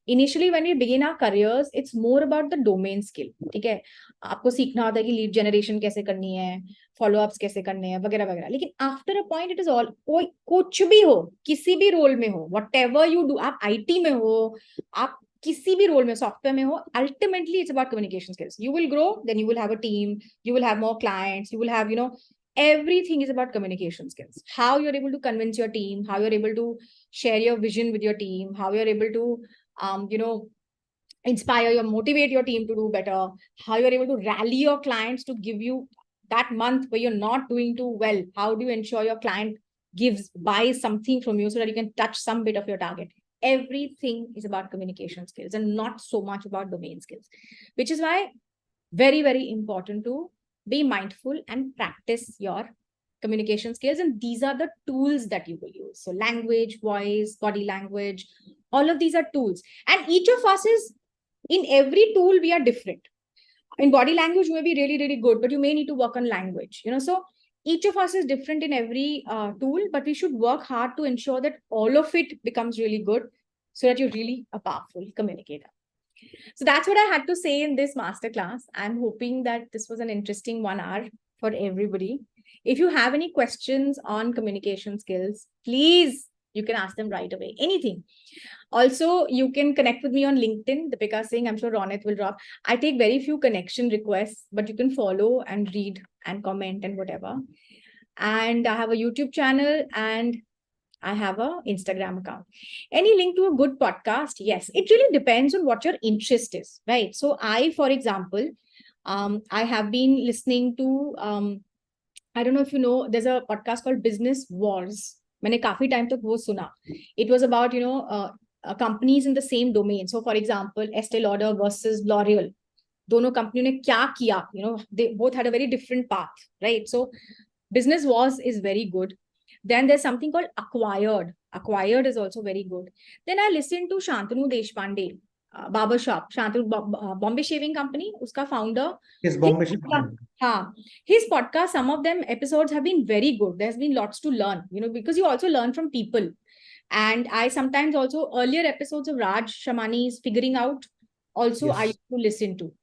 initially when we begin our careers, it's more about the domain skill. ठीक है, आपको सीखना होता है कि lead generation कैसे करनी है, फॉलोअप्स कैसे करने हैं, वगैरह वगैरह. लेकिन after a point it is all, कोई कुछ भी हो, किसी भी रोल में हो, व्हाटएवर यू डू, आप आईटी में हो, आप किसी भी role में, software में हो, ultimately it's about communication skills. You will grow, then you will have a team, you will have more clients, you will have, everything is about communication skills. How you're able to convince your team, how you're able to share your vision with your team, how you're able to, inspire or motivate your team to do better, how you're able to rally your clients to give you that month where you're not doing too well. How do you ensure your client buys something from you so that you can touch some bit of your target? Everything is about communication skills and not so much about domain skills, which is why very, very important to be mindful and practice your communication skills. And these are the tools that you will use. So language, voice, body language, all of these are tools. And each of us is, in every tool, we are different. In body language, you may be really, really good, but you may need to work on language, so each of us is different in every tool, but we should work hard to ensure that all of it becomes really good so that you're really a powerful communicator. So that's what I had to say in this masterclass. I'm hoping that this was an interesting 1 hour for everybody. If you have any questions on communication skills, please, you can ask them right away. Anything. Also, you can connect with me on LinkedIn, Dipika Singh. I'm sure Ronit will drop. I take very few connection requests, but you can follow and read and comment and whatever. And I have a YouTube channel and I have an Instagram account. Any link to a good podcast? Yes, it really depends on what your interest is, right? So I, for example, I have been listening to, I don't know if you know, there's a podcast called Business Wars. मैंने काफी time तक वो सुना. It was about, companies in the same domain. So for example, Estee Lauder versus L'Oreal. दोनों कंपनियों ने क्या किया? They both had a very different path, right? So Business Wars is very good. Then there's something called Acquired. Acquired is also very good. Then I listened to Shantanu Deshpande, Barber Shop, Shantanu Bombay Shaving Company, uska founder.
Yes, Bombay Shaving.
His podcast, some of them episodes have been very good. There's been lots to learn, because you also learn from people. And I sometimes also, earlier episodes of Raj Shamani's Figuring Out, also
Yes.
I used to listen to.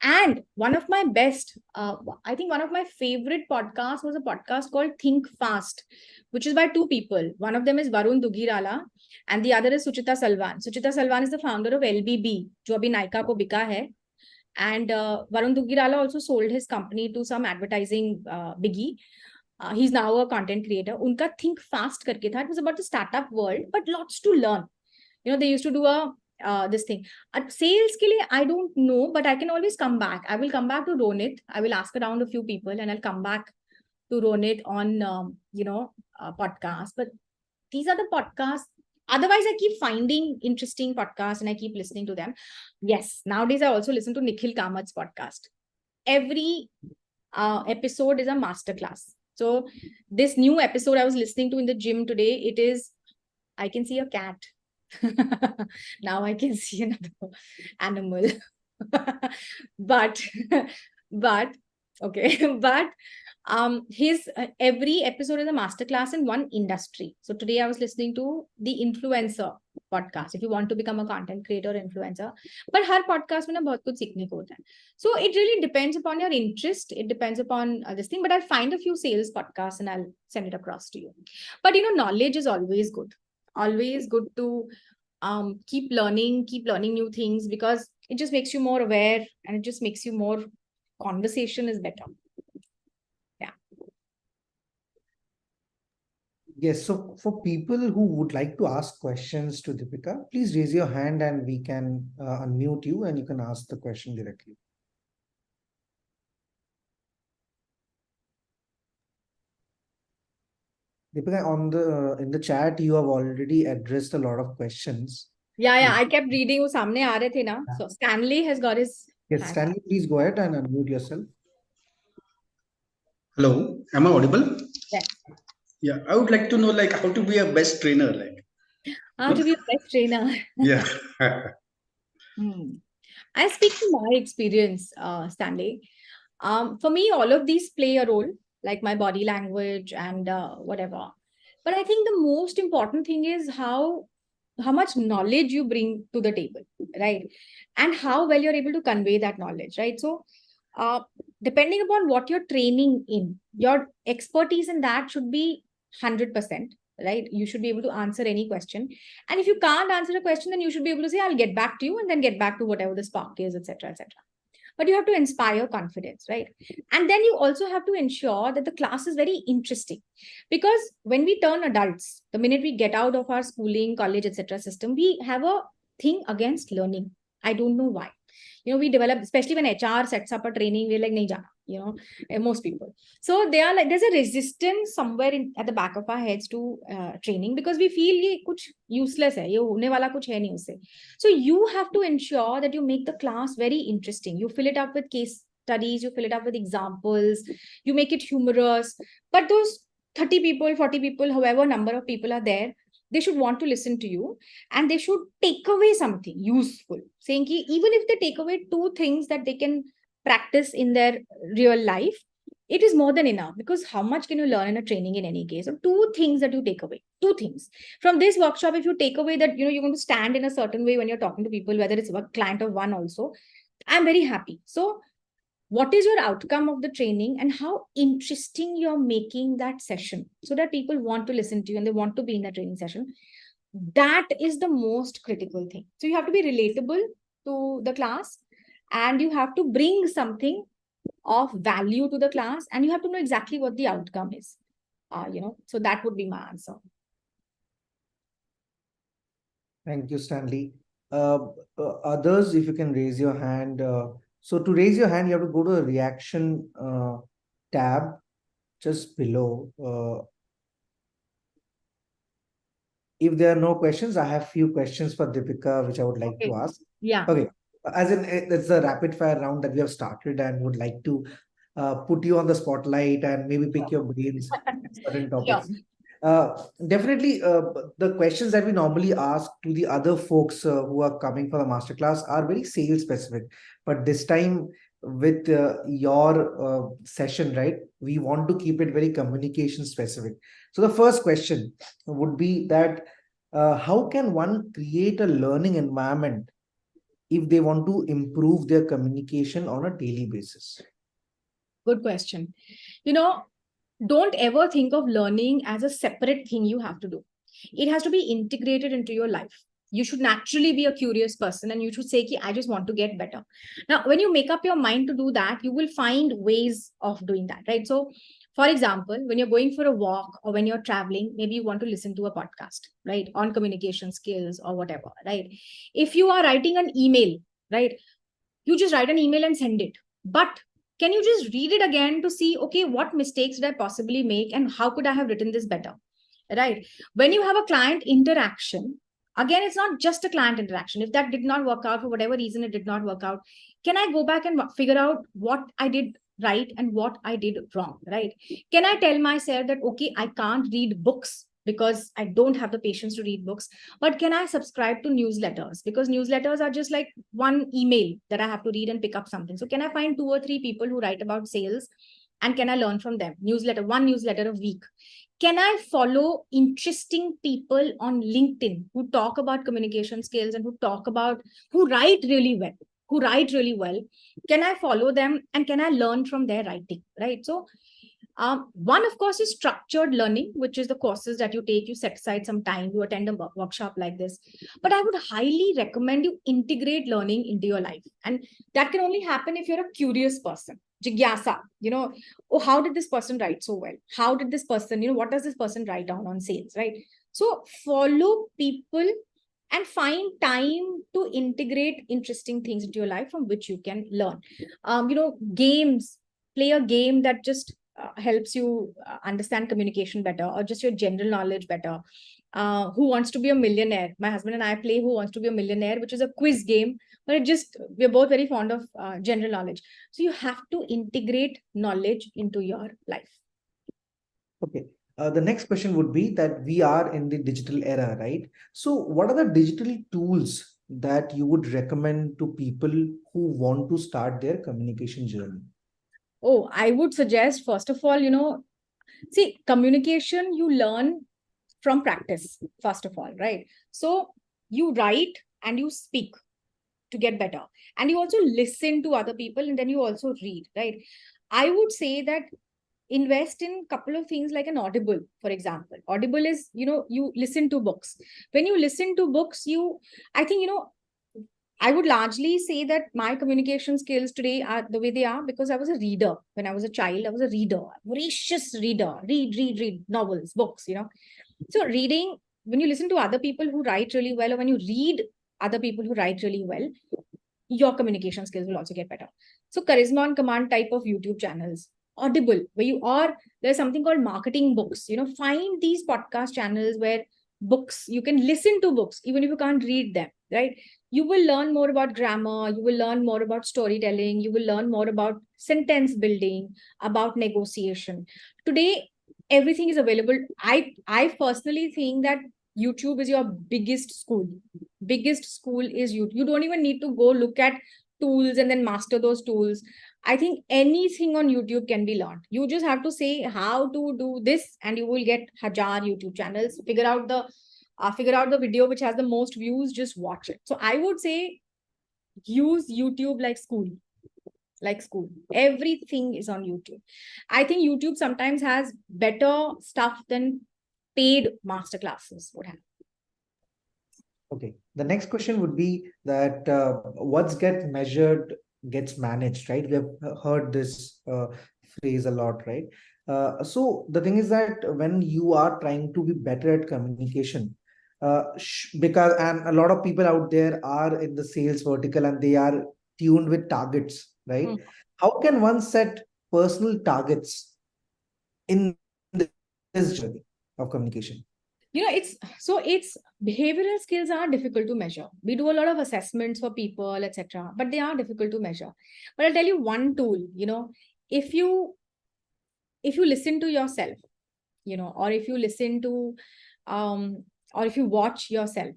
And one of my best, I think one of my favorite podcasts was a podcast called Think Fast, which is by two people. One of them is Varun Dugirala and the other is Suchita Salwan. Suchita Salwan is the founder of LBB, जो अभी Nykaa को बिका है. And Varun Dugirala also sold his company to some advertising biggie. He's now a content creator. Unka Think Fast करके था. It was about the startup world, but lots to learn. They used to do this thing. At sales ke liye, I don't know, but I can always come back. I will come back to Ronit. I will ask around a few people and I'll come back to Ronit on, podcasts. But these are the podcasts. Otherwise, I keep finding interesting podcasts and I keep listening to them. Yes, nowadays I also listen to Nikhil Kamat's podcast. Every episode is a masterclass. So this new episode I was listening to in the gym today, it is, I can see a cat. Now I can see another animal. but okay, but his every episode is a masterclass in one industry. So today I was listening to the influencer podcast. If you want to become a content creator, influencer, but her podcast में ना बहुत कुछ सीखने को होता है. So it really depends upon your interest. It depends upon this thing. But I'll find a few sales podcasts and I'll send it across to you. But knowledge is always good. Always good to keep learning new things, because it just makes you more aware and it just makes you more, conversation is better. Yeah.
Yes, so for people who would like to ask questions to Dipika, please raise your hand and we can unmute you and you can ask the question directly. Dipika, in the chat, you have already addressed a lot of questions.
Yeah, I kept reading. वो सामने आ रहे थे ना. So Stanley has got his
Yes,
hand.
Stanley, please go ahead and unmute yourself.
Hello, am I audible?
Yes.
Yeah, I would like to know how to be a best trainer.
How to be a best trainer.
Yeah.
I speak from my experience, Stanley. For me, all of these play a role, like my body language and whatever. But I think the most important thing is how much knowledge you bring to the table, right? And how well you're able to convey that knowledge, right? So depending upon what you're training in, your expertise in that should be 100%. right? You should be able to answer any question. And if you can't answer a question, then you should be able to say, I'll get back to you, and then get back to whatever the spark is, etc., etc. But you have to inspire confidence, right? And then you also have to ensure that the class is very interesting. Because when we turn adults, the minute we get out of our schooling, college, etc. system, we have a thing against learning. I don't know why. We develop, especially when HR sets up a training, we're like, nahi jana, most people. So they are like, there's a resistance somewhere at the back of our heads to training, because we feel ye kuch useless hai, ye hone wala kuch hai nahi usse. So you have to ensure that you make the class very interesting. You fill it up with case studies, you fill it up with examples, you make it humorous. But those 30 people, 40 people, however number of people are there, they should want to listen to you, and they should take away something useful. Saying ki, even if they take away 2 things that they can practice in their real life, it is more than enough. Because how much can you learn in a training in any case? So 2 things that you take away, 2 things from this workshop. If you take away that, you're going to stand in a certain way when you're talking to people, whether it's a client of one also, I'm very happy. So what is your outcome of the training, and how interesting you're making that session so that people want to listen to you and they want to be in the training session. That is the most critical thing. So you have to be relatable to the class, and you have to bring something of value to the class, and you have to know exactly what the outcome is. So that would be my answer.
Thank you, Stanley. Others, if you can raise your hand. So to raise your hand, you have to go to the reaction tab just below. If there are no questions, I have few questions for Dipika, which I would like to ask.
Yeah.
Okay. As in, it's a rapid fire round that we have started, and would like to put you on the spotlight and maybe pick your brains on certain topics. Definitely, the questions that we normally ask to the other folks who are coming for the masterclass are very sales specific. But this time, with your session, right, we want to keep it very communication specific. So the first question would be that how can one create a learning environment if they want to improve their communication on a daily basis?
Good question. Don't ever think of learning as a separate thing you have to do. It has to be integrated into your life. You should naturally be a curious person, and you should say, I just want to get better. Now, when you make up your mind to do that, you will find ways of doing that, right? So, for example, when you're going for a walk or when you're traveling, maybe you want to listen to a podcast, right, on communication skills or whatever, right? If you are writing an email, right, you just write an email and send it. But can you just read it again to see, okay, what mistakes did I possibly make and how could I have written this better, right? When you have a client interaction, again, it's not just a client interaction. If that did not work out for whatever reason, it did not work out, can I go back and figure out what I did right and what I did wrong, right? Can I tell myself that, okay, I can't read books because I don't have the patience to read books, but can I subscribe to newsletters? Because newsletters are just like one email that I have to read and pick up something. So can I find 2 or 3 people who write about sales, and can I learn from them? One newsletter a week. Can I follow interesting people on LinkedIn who talk about communication skills and who write really well? Can I follow them, and can I learn from their writing, right? So one, of course, is structured learning, which is the courses that you take. You set aside some time, you attend a workshop like this. But I would highly recommend you integrate learning into your life. And that can only happen if you're a curious person. Jigyasa, oh, how did this person write so well? How did this person, what does this person write down on sales, right? So follow people and find time to integrate interesting things into your life from which you can learn. Games, play a game that just helps you understand communication better, or just your general knowledge better. Who Wants to Be a Millionaire? My husband and I play Who Wants to Be a Millionaire, which is a quiz game, but we're both very fond of general knowledge. So you have to integrate knowledge into your life.
Okay. The next question would be that we are in the digital era, right? So what are the digital tools that you would recommend to people who want to start their communication journey?
Oh, I would suggest, first of all, see, communication, you learn from practice, first of all, right? So you write and you speak to get better. And you also listen to other people, and then you also read, right? I would say that invest in a couple of things like an Audible, for example. Audible is, you listen to books. When you listen to books, I think, I would largely say that my communication skills today are the way they are because I was a reader. When I was a child, I was a reader, voracious reader, read novels, books, So reading, when you listen to other people who write really well, or when you read other people who write really well, your communication skills will also get better. So charisma on command type of YouTube channels, Audible, there's something called marketing books. Find these podcast channels where you can listen to books, even if you can't read them, right? You will learn more about grammar, you will learn more about storytelling, you will learn more about sentence building, about negotiation. Today, everything is available. I personally think that YouTube is your biggest school. Biggest school is YouTube. You don't even need to go look at tools and then master those tools. I think anything on YouTube can be learned. You just have to say how to do this, and you will get hajar YouTube channels. Figure out the video which has the most views. Just watch it. So I would say use YouTube like school. Like school. Everything is on YouTube. I think YouTube sometimes has better stuff than paid masterclasses would have.
Okay. The next question would be that what's get measured gets managed, right? We have heard this phrase a lot, right? So the thing is that when you are trying to be better at communication, because and a lot of people out there are in the sales vertical and they are tuned with targets, right? How can one set personal targets in this journey of communication?
It's behavioral skills are difficult to measure. We do a lot of assessments for people, etc., but they are difficult to measure. But I'll tell you one tool, if you listen to yourself, or if you listen to, or if you watch yourself,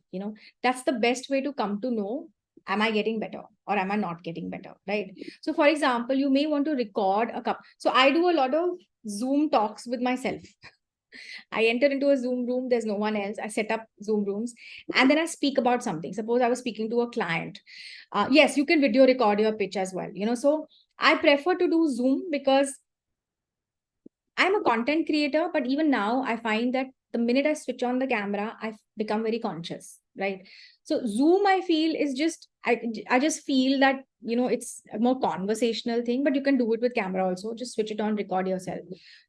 that's the best way to come to know, am I getting better or am I not getting better, right? So for example, you may want to record so I do a lot of Zoom talks with myself. I enter into a Zoom room, there's no one else. I set up Zoom rooms and then I speak about something. Suppose I was speaking to a client. Yes, you can video record your pitch as well. So I prefer to do Zoom because I'm a content creator, but even now I find that the minute I switch on the camera, I become very conscious, right? So Zoom, I feel is just, I just feel that, it's a more conversational thing, but you can do it with camera also. Just switch it on, record yourself,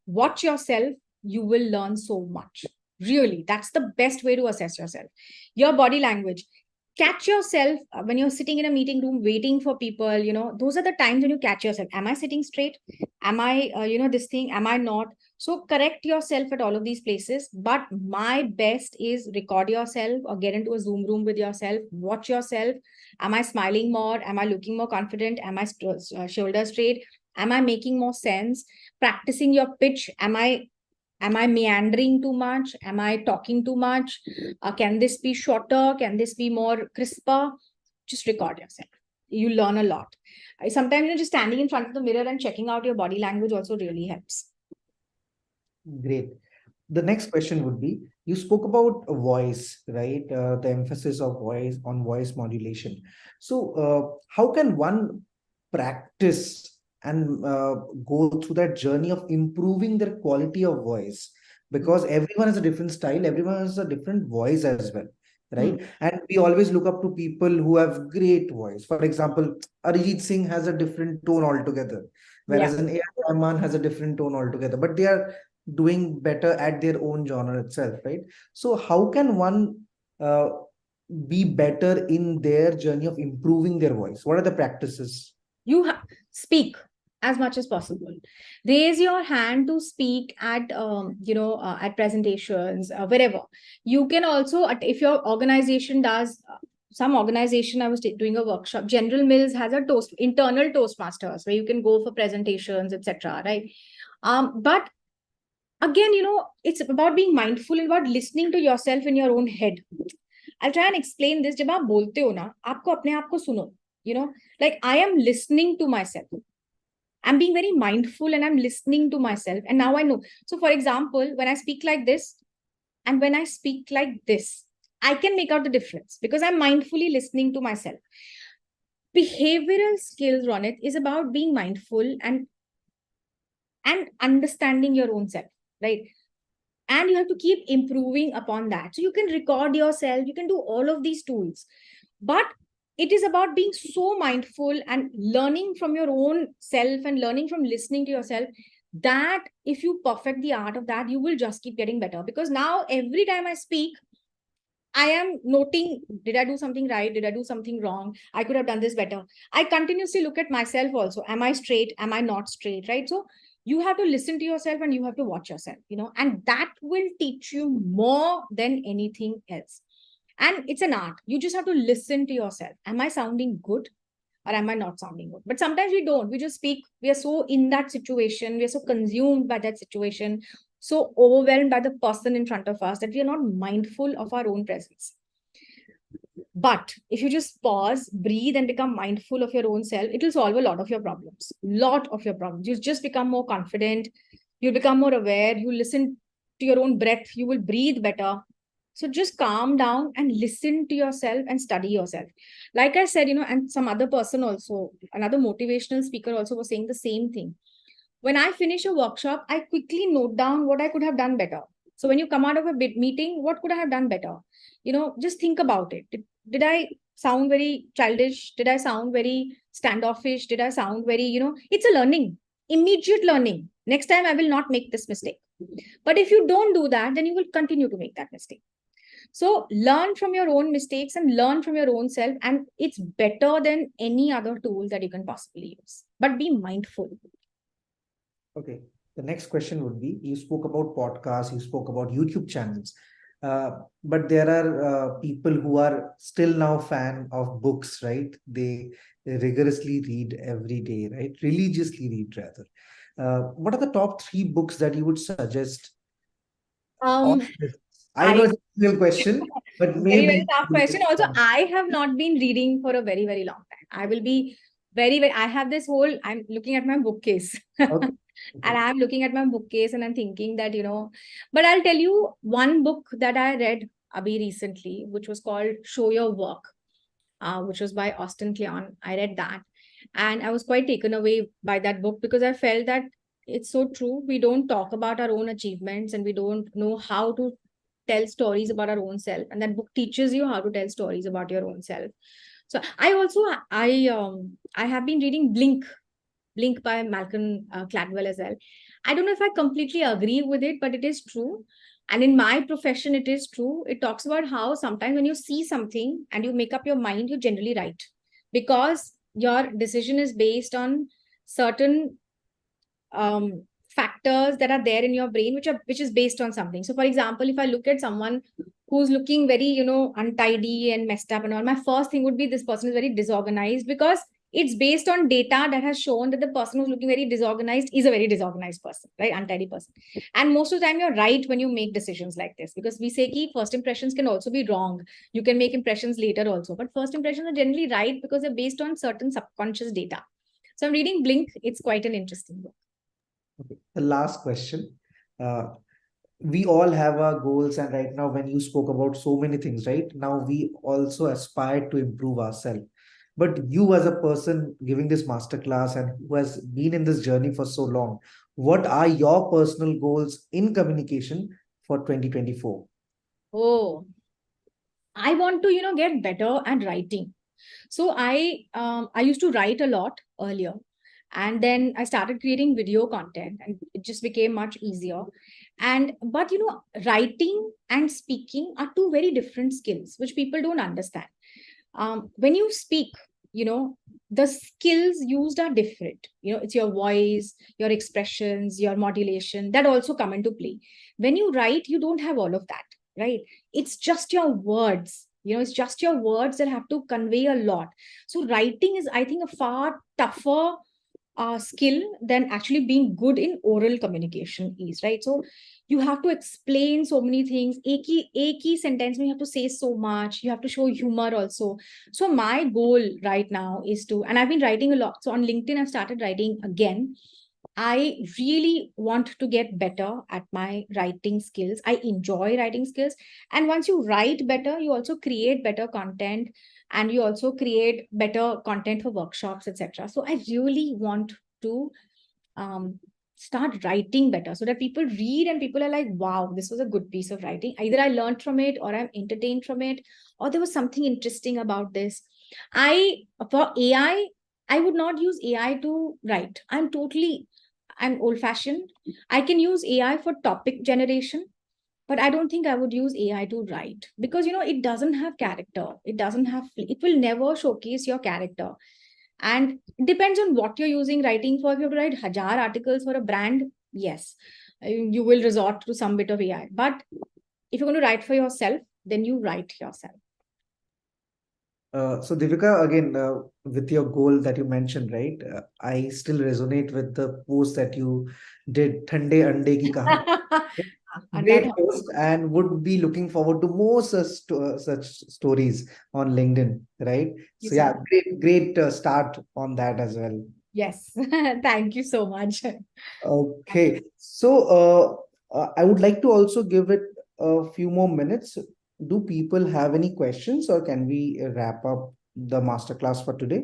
watch yourself. You will learn so much. Really, that's the best way to assess yourself. Your body language. Catch yourself when you're sitting in a meeting room waiting for people. Those are the times when you catch yourself. Am I sitting straight? Am I this thing? Am I not? So correct yourself at all of these places. But my best is record yourself or get into a Zoom room with yourself. Watch yourself. Am I smiling more? Am I looking more confident? Am I shoulder straight? Am I making more sense? Practicing your pitch. Am I meandering too much? Am I talking too much? Can this be shorter? Can this be more crisper? Just record yourself. You learn a lot. Sometimes just standing in front of the mirror and checking out your body language also really helps.
Great. The next question would be, you spoke about voice, right? The emphasis of voice modulation. So how can one practice and go through that journey of improving their quality of voice? Because everyone has a different style, everyone has a different voice as well, right? And we always look up to people who have great voice. For example, Arijit Singh has a different tone altogether, whereas an A.R. Rahman has a different tone altogether, but they are doing better at their own genre itself, right? So how can one be better in their journey of improving their voice? What are the practices?
You speak as much as possible. Raise your hand to speak at at presentations, wherever. You can also, if your organization does, some organization, I was doing a workshop, General Mills has a internal Toastmasters where you can go for presentations, etc., right? But again, it's about being mindful and about listening to yourself in your own head. I'll try and explain this. जब आप बोलते हो ना, आपको अपने आप को सुनो. Like I am listening to myself. I'm being very mindful and I'm listening to myself. And now I know. So for example, when I speak like this and when I speak like this, I can make out the difference because I'm mindfully listening to myself. Behavioral skills, Ronit, is about being mindful and and understanding your own self, right? And you have to keep improving upon that. So you can record yourself, you can do all of these tools, but it is about being so mindful and learning from your own self and learning from listening to yourself, that if you perfect the art of that, you will just keep getting better. Because now every time I speak, I am noting, did I do something right? Did I do something wrong? I could have done this better. I continuously look at myself also. Am I straight? Am I not straight? Right? So you have to listen to yourself and you have to watch yourself, and that will teach you more than anything else. And it's an art. You just have to listen to yourself. Am I sounding good? Or am I not sounding good? But sometimes we don't. We just speak. We are so in that situation. We are so consumed by that situation, so overwhelmed by the person in front of us that we are not mindful of our own presence. But if you just pause, breathe, and become mindful of your own self, it will solve a lot of your problems. Lot of your problems. You just become more confident. You become more aware. You listen to your own breath. You will breathe better. So just calm down and listen to yourself and study yourself. Like I said, and some other person also, another motivational speaker also was saying the same thing. When I finish a workshop, I quickly note down what I could have done better. So when you come out of a meeting, what could I have done better? Just think about it. Did I sound very childish? Did I sound very standoffish? Did I sound very, it's a learning, immediate learning. Next time I will not make this mistake. But if you don't do that, then you will continue to make that mistake. So learn from your own mistakes and learn from your own self. And it's better than any other tool that you can possibly use. But be mindful.
Okay. The next question would be, you spoke about podcasts, you spoke about YouTube channels, but there are people who are still now fan of books, right? They rigorously read every day, right? Religiously read rather. What are the top 3 books that you would suggest? I know it's a real question, but
very, very
maybe
tough question. Also, I have not been reading for a very, very long time. I will be very, very, I have this whole, I'm looking at my bookcase.
Okay.
And I'm looking at my bookcase and I'm thinking that, but I'll tell you one book that I read Abhi recently, which was called Show Your Work, which was by Austin Kleon. I read that and I was quite taken away by that book because I felt that it's so true. We don't talk about our own achievements and we don't know how to tell stories about our own self. And that book teaches you how to tell stories about your own self. So I have been reading Blink by Malcolm Gladwell as well. I don't know if I completely agree with it, but it is true. And in my profession, it is true. It talks about how sometimes when you see something and you make up your mind, you're generally right. Because your decision is based on certain factors that are there in your brain, which is based on something. So for example, if I look at someone who's looking very, untidy and messed up and all, my first thing would be this person is very disorganized, because it's based on data that has shown that the person who's looking very disorganized is a very disorganized person, right? Untidy person. And most of the time you're right when you make decisions like this, because we say ki first impressions can also be wrong. You can make impressions later also, but first impressions are generally right because they're based on certain subconscious data. So I'm reading Blink. It's quite an interesting book.
Okay. The last question. We all have our goals, and right now, when you spoke about so many things, right now, we also aspire to improve ourselves. But you, as a person giving this masterclass and who has been in this journey for so long, what are your personal goals in communication for 2024?
Oh, I want to, get better at writing. So I used to write a lot earlier. And then I started creating video content and it just became much easier. But writing and speaking are two very different skills, which people don't understand. When you speak, the skills used are different. It's your voice, your expressions, your modulation that also come into play. When you write, you don't have all of that, right? It's just your words. It's just your words that have to convey a lot. So writing is, I think, a far tougher skill than actually being good in oral communication is, right? So you have to explain so many things. A key sentence, you have to say so much. You have to show humor also. So my goal right now is to, and I've been writing a lot. So on LinkedIn, I've started writing again. I really want to get better at my writing skills. I enjoy writing skills. And once you write better, you also create better content and you also create better content for workshops, etc. So I really want to start writing better so that people read and people are like, wow, this was a good piece of writing. Either I learned from it or I'm entertained from it, or there was something interesting about this. For AI, I would not use AI to write. I'm old fashioned. I can use AI for topic generation, but I don't think I would use AI to write because, it doesn't have character. It will never showcase your character. And it depends on what you're using writing for. If you have to write 1,000 articles for a brand, yes, you will resort to some bit of AI. But if you're going to write for yourself, then you write yourself.
So Dipika, again, with your goal that you mentioned, right? I still resonate with the post that you did, Thande Ande Ki Kahan. Great post, and would be looking forward to more such stories on LinkedIn, right? So yeah, great start on that as well.
Yes, thank you so much.
Okay, so I would like to also give it a few more minutes. Do people have any questions, or can we wrap up the masterclass for today?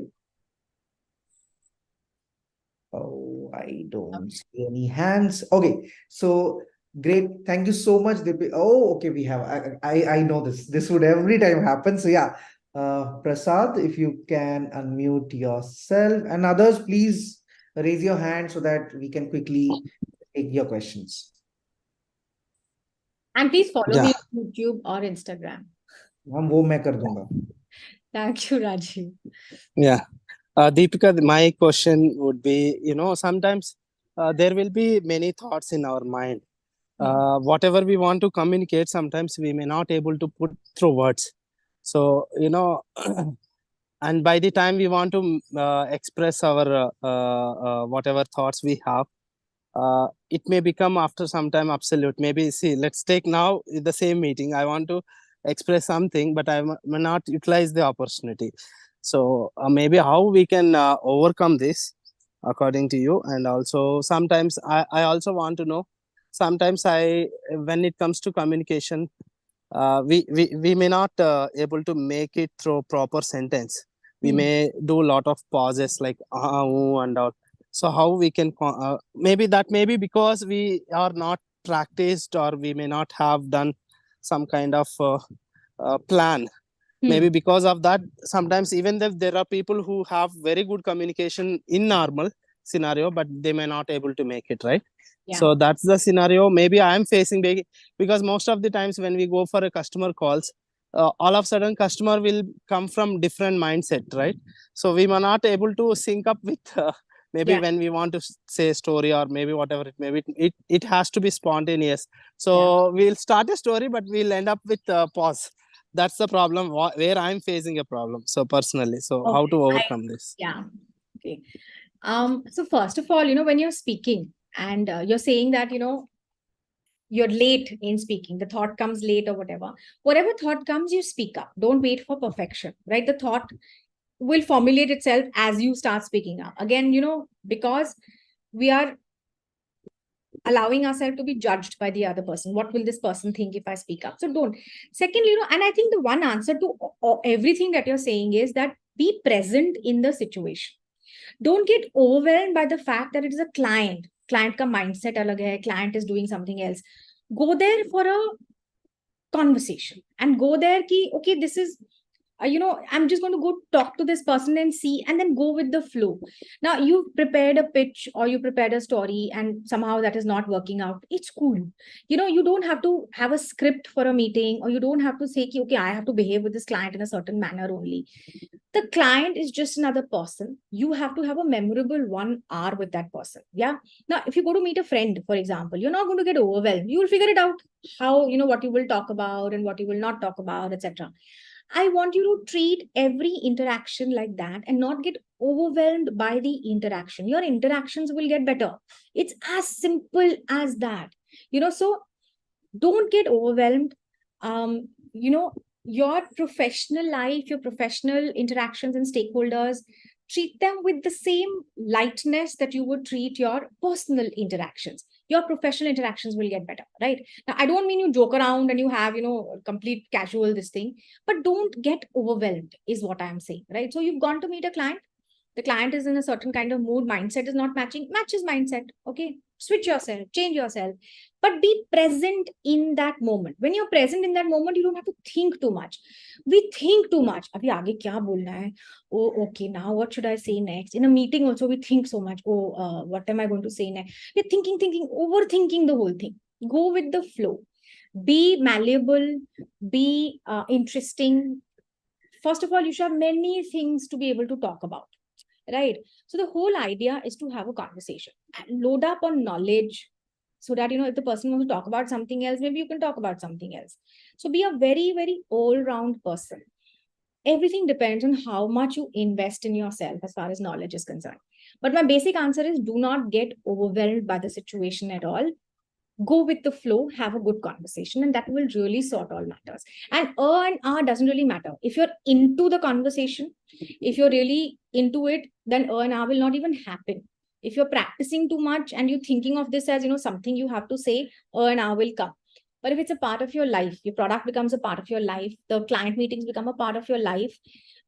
Oh, I don't see any hands. Okay, so great. Thank you so much, Deepi. Oh, okay, we have. I know this. This would every time happen. So yeah, Prasad, if you can unmute yourself, and others, please raise your hand so that we can quickly take your questions.
And please follow me on YouTube or Instagram.
वो मैं कर दूंगा.
Thank you, Rajiv.
Yeah. Deepika, my question would be, sometimes there will be many thoughts in our mind. Whatever we want to communicate, sometimes we may not able to put through words. So, and by the time we want to express our whatever thoughts we have, it may become after some time absolute. Maybe, see, let's take now the same meeting. I want to express something, but I may not utilize the opportunity. So maybe how we can overcome this according to you. And also sometimes I also want to know, sometimes when it comes to communication, we may not able to make it through proper sentence. We may do a lot of pauses like and all. So how we can maybe that may be because we are not practiced, or we may not have done some kind of plan. Maybe because of that, sometimes even if there are people who have very good communication in normal scenario, but they may not able to make it, right? Yeah. So that's the scenario maybe I'm facing, because most of the times when we go for a customer calls, all of a sudden customer will come from different mindset, right? So we are not able to sync up with maybe when we want to say a story, or maybe whatever it may be, it has to be spontaneous. So we'll start a story, but we'll end up with pause. That's the problem where I'm facing a problem. So personally, so how to overcome this?
Yeah. Okay. So first of all, when you're speaking and you're saying that, you're late in speaking, the thought comes late or whatever thought comes, you speak up. Don't wait for perfection, right? The thought will formulate itself as you start speaking up. Again, because we are allowing ourselves to be judged by the other person. What will this person think if I speak up? So don't. Secondly, and I think the one answer to everything that you're saying is that be present in the situation. Don't get overwhelmed by the fact that it is a client. Client ka mindset alag hai, client is doing something else. Go there for a conversation and go there ki, okay, this is, I'm just going to go talk to this person and see, and then go with the flow. Now, you prepared a pitch or you prepared a story and somehow that is not working out. It's cool. You don't have to have a script for a meeting, or you don't have to say, okay, I have to behave with this client in a certain manner only. The client is just another person. You have to have a memorable 1 hour with that person. Yeah. Now, if you go to meet a friend, for example, you're not going to get overwhelmed. You will figure it out how, what you will talk about and what you will not talk about, etc. I want you to treat every interaction like that and not get overwhelmed by the interaction. Your interactions will get better. It's as simple as that. So don't get overwhelmed. Your professional life, your professional interactions and stakeholders, treat them with the same lightness that you would treat your personal interactions. Your professional interactions will get better, right? Now, I don't mean you joke around and you have, complete casual this thing, but don't get overwhelmed is what I'm saying, right? So you've gone to meet a client. The client is in a certain kind of mood. Mindset is not matching. Matches mindset. Okay. switch yourself, change yourself, but be present in that moment. When you're present in that moment, you don't have to think too much. We think too much. Abhi aage kya bolna hai? Oh, okay, now what should I say next? In a meeting also, we think so much. Oh, what am I going to say next? We're thinking, overthinking the whole thing. Go with the flow. Be malleable, be interesting. First of all, you should have many things to be able to talk about, right? So the whole idea is to have a conversation and load up on knowledge so that, if the person wants to talk about something else, maybe you can talk about something else. So be a very, very all-round person. Everything depends on how much you invest in yourself as far as knowledge is concerned. But my basic answer is, do not get overwhelmed by the situation at all. Go with the flow, have a good conversation, and that will really sort all matters. And and R doesn't really matter. If you're into the conversation, if you're really into it, then and R will not even happen. If you're practicing too much and you're thinking of this as, something you have to say, and R will come. But if it's a part of your life, your product becomes a part of your life, the client meetings become a part of your life,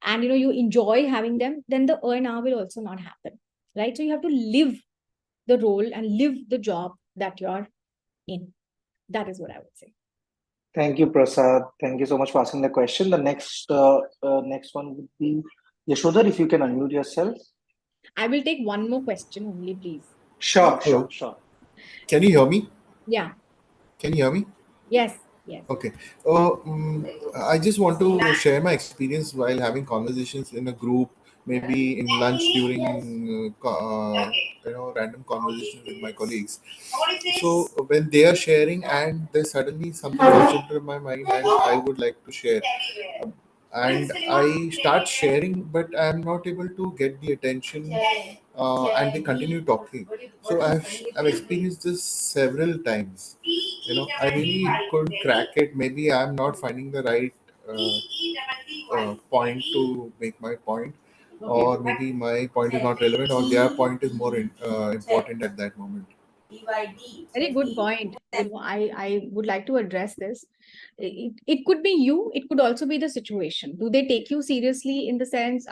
and you enjoy having them, then the and R will also not happen, right? So you have to live the role and live the job that you're in. That is what I would say.
Thank you, Prasad. Thank you so much for asking the question. The next one would be Yashodhar, if you can unmute yourself.
I will take one more question only, please.
Sure.
Can you hear me?
Yeah.
Can you hear me?
Yes.
Okay. I just want to share my experience while having conversations in a group, maybe in lunch during random conversations with my colleagues. So when they are sharing and there's suddenly something comes into my mind and I would like to share, and I start sharing, but I'm not able to get the attention, and they continue talking. So I've experienced this several times. I really couldn't crack it. Maybe I'm not finding the right point to make my point, or maybe my point is not relevant, or their point is more important at that moment.
Very good point. I would like to address this. It could be you. It could also be the situation. Do they take you seriously in the sense,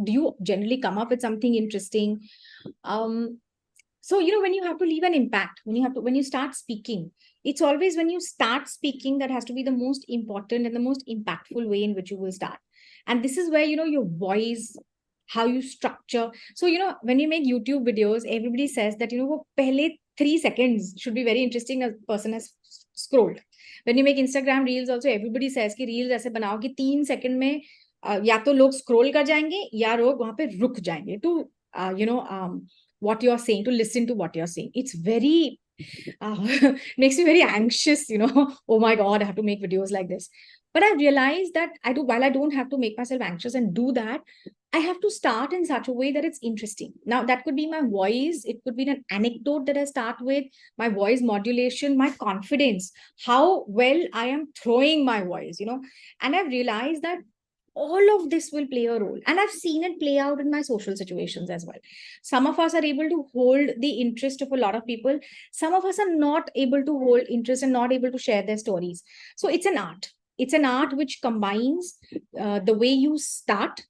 do you generally come up with something interesting? So, when you have to leave an impact, when you start speaking, it's always when you start speaking that has to be the most important and the most impactful way in which you will start. And this is where, your voice, how you structure. So, when you make YouTube videos, everybody says that, pehle 3 seconds should be very interesting. A person has scrolled. When you make Instagram reels also, everybody says कि reels ऐसे बनाओ कि 3 second में या तो लोग scroll कर जाएंगे या लोग वहां पे रुक जाएंगे to what you're saying, to listen to what you're saying. It's very makes me very anxious, oh my God, I have to make videos like this. But I realized that while I don't have to make myself anxious and do that, I have to start in such a way that it's interesting. Now, that could be my voice. It could be an anecdote that I start with, my voice modulation, my confidence, how well I am throwing my voice, and I've realized that all of this will play a role. And I've seen it play out in my social situations as well. Some of us are able to hold the interest of a lot of people. Some of us are not able to hold interest and not able to share their stories. So it's an art. It's an art which combines the way you start,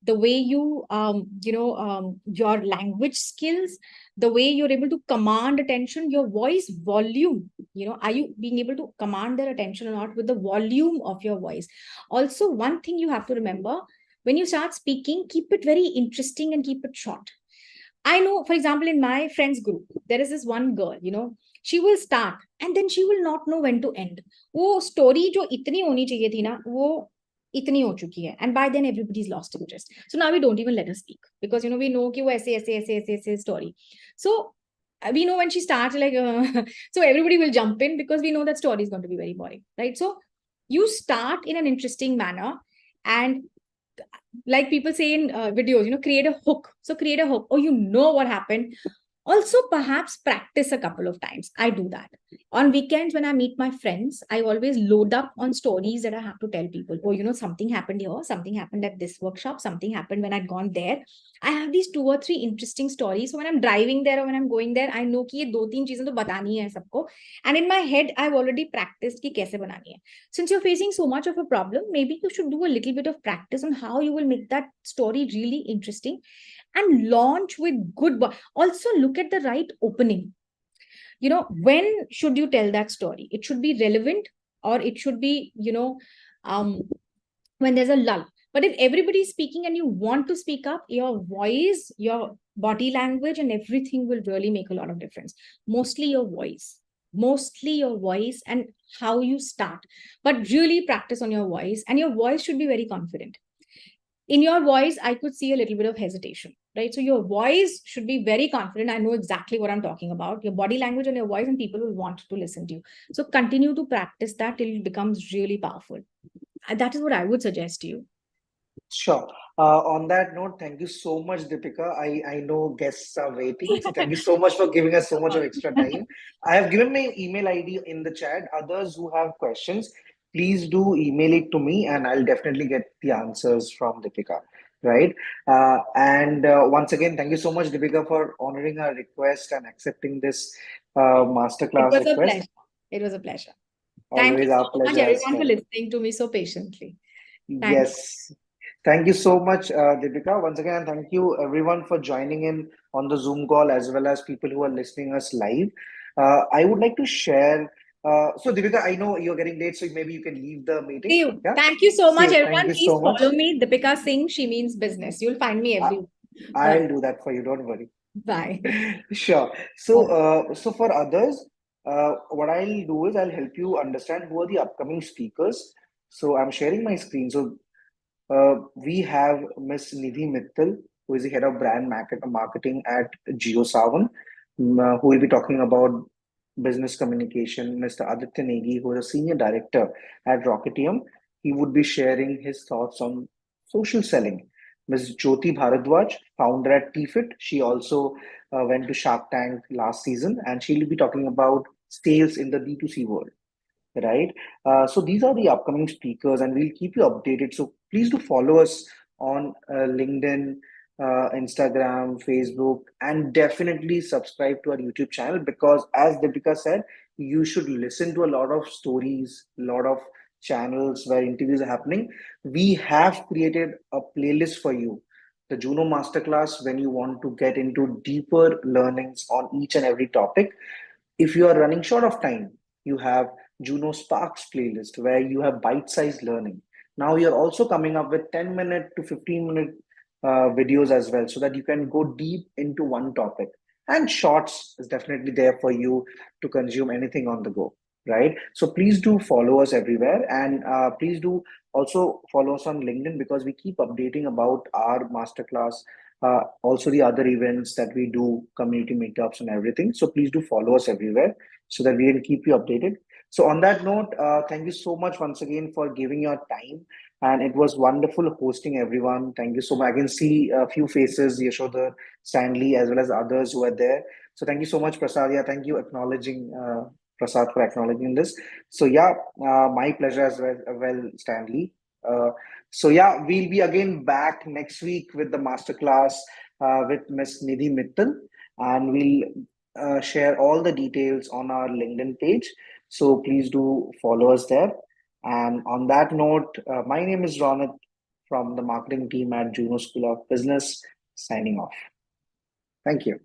the way you, your language skills, the way you're able to command attention, your voice volume, are you being able to command their attention or not with the volume of your voice? Also, one thing you have to remember, when you start speaking, keep it very interesting and keep it short. I know, for example, in my friends group, there is this one girl, she will start and then she will not know when to end. वो story जो इतनी होनी चाहिए थी ना, वो इतनी हो चुकी है, and by then everybody's lost interest. So now we don't even let her speak because we know कि वो ऐसे story. So we know when she starts like so everybody will jump in because we know that story is going to be very boring, right? So you start in an interesting manner, and like people say in videos, create a hook. So create a hook. Oh, what happened. Also, perhaps practice a couple of times. I do that. On weekends, when I meet my friends, I always load up on stories that I have to tell people. Oh, something happened here, something happened at this workshop, something happened when I'd gone there. I have these 2 or 3 interesting stories. So when I'm driving there or when I'm going there, I know कि ये 2-3 चीजें तो बतानी है सबको. And in my head, I've already practiced कि कैसे बनानी है. Since you're facing so much of a problem, maybe you should do a little bit of practice on how you will make that story really interesting and launch with good. Also, look at the right opening. when should you tell that story? It should be relevant, or it should be, when there's a lull. But if everybody's speaking and you want to speak up, your voice, your body language, and everything will really make a lot of difference. Mostly your voice and how you start. But really practice on your voice, and your voice should be very confident. In your voice, I could see a little bit of hesitation, right? So your voice should be very confident. I know exactly what I'm talking about. Your body language and your voice, and people will want to listen to you. So continue to practice that till it becomes really powerful. That is what I would suggest to you.
Sure. On that note, thank you so much, Dipika. I know guests are waiting. So thank you so much for giving us so much of extra time. I have given my email ID in the chat. Others who have questions, please do email it to me and I'll definitely get the answers from Dipika. Right. And once again, thank you so much, Dipika, for honoring our request and accepting this masterclass
It was a
request.
pleasure. It was a pleasure. Thank
Always
you
our
so much,
pleasure as
everyone, for
well.
listening to me so patiently. Thank
Yes. Thank you so much, Dipika. Once again, thank you everyone for joining in on the Zoom call, as well as people who are listening us live. I would like to share. So, Dipika, I know you're getting late, so maybe you can leave the meeting.
See you.
Yeah.
Thank you so
See
much,
you.
everyone.
Thank you
Please
so much.
follow me, Dipika Singh. She means business. You'll find me everywhere.
I'll do that for you. Don't worry.
Bye.
Sure. So for others, what I'll do is I'll help you understand who are the upcoming speakers. So I'm sharing my screen. So we have Miss Nidhi Mittal, who is the head of brand marketing at JioSavan, who will be talking about business communication. Mr. Aditya Negi, who is a senior director at Rocketium, he would be sharing his thoughts on social selling. Ms. Jyoti Bharadwaj, founder at TFIT, she also went to Shark Tank last season, and she'll be talking about sales in the B2C world, right? So these are the upcoming speakers, and we'll keep you updated. So please do follow us on LinkedIn, Instagram, Facebook, and definitely subscribe to our YouTube channel, because, as Deepika said, you should listen to a lot of stories, a lot of channels where interviews are happening. We have created a playlist for you, the Juno Masterclass, when you want to get into deeper learnings on each and every topic. If you are running short of time, you have Juno Sparks playlist where you have bite-sized learning. Now you're also coming up with 10-minute to 15-minute videos as well, so that you can go deep into one topic. And shorts is definitely there for you to consume anything on the go, right? So please do follow us everywhere, and please do also follow us on LinkedIn, because we keep updating about our masterclass, also the other events that we do, community meetups and everything. So please do follow us everywhere so that we can keep you updated. So on that note, thank you so much once again for giving your time. And it was wonderful hosting everyone. Thank you so much. I can see a few faces, Yashodhar, Stanley, as well as others who are there. So thank you so much, Prasad. Yeah, thank you acknowledging Prasad for acknowledging this. So yeah, my pleasure as well, Stanley. So yeah, we'll be again back next week with the masterclass with Miss Nidhi Mittal, and we'll share all the details on our LinkedIn page. So please do follow us there. And on that note, my name is Ronit from the marketing team at Juno School of Business, signing off. Thank you.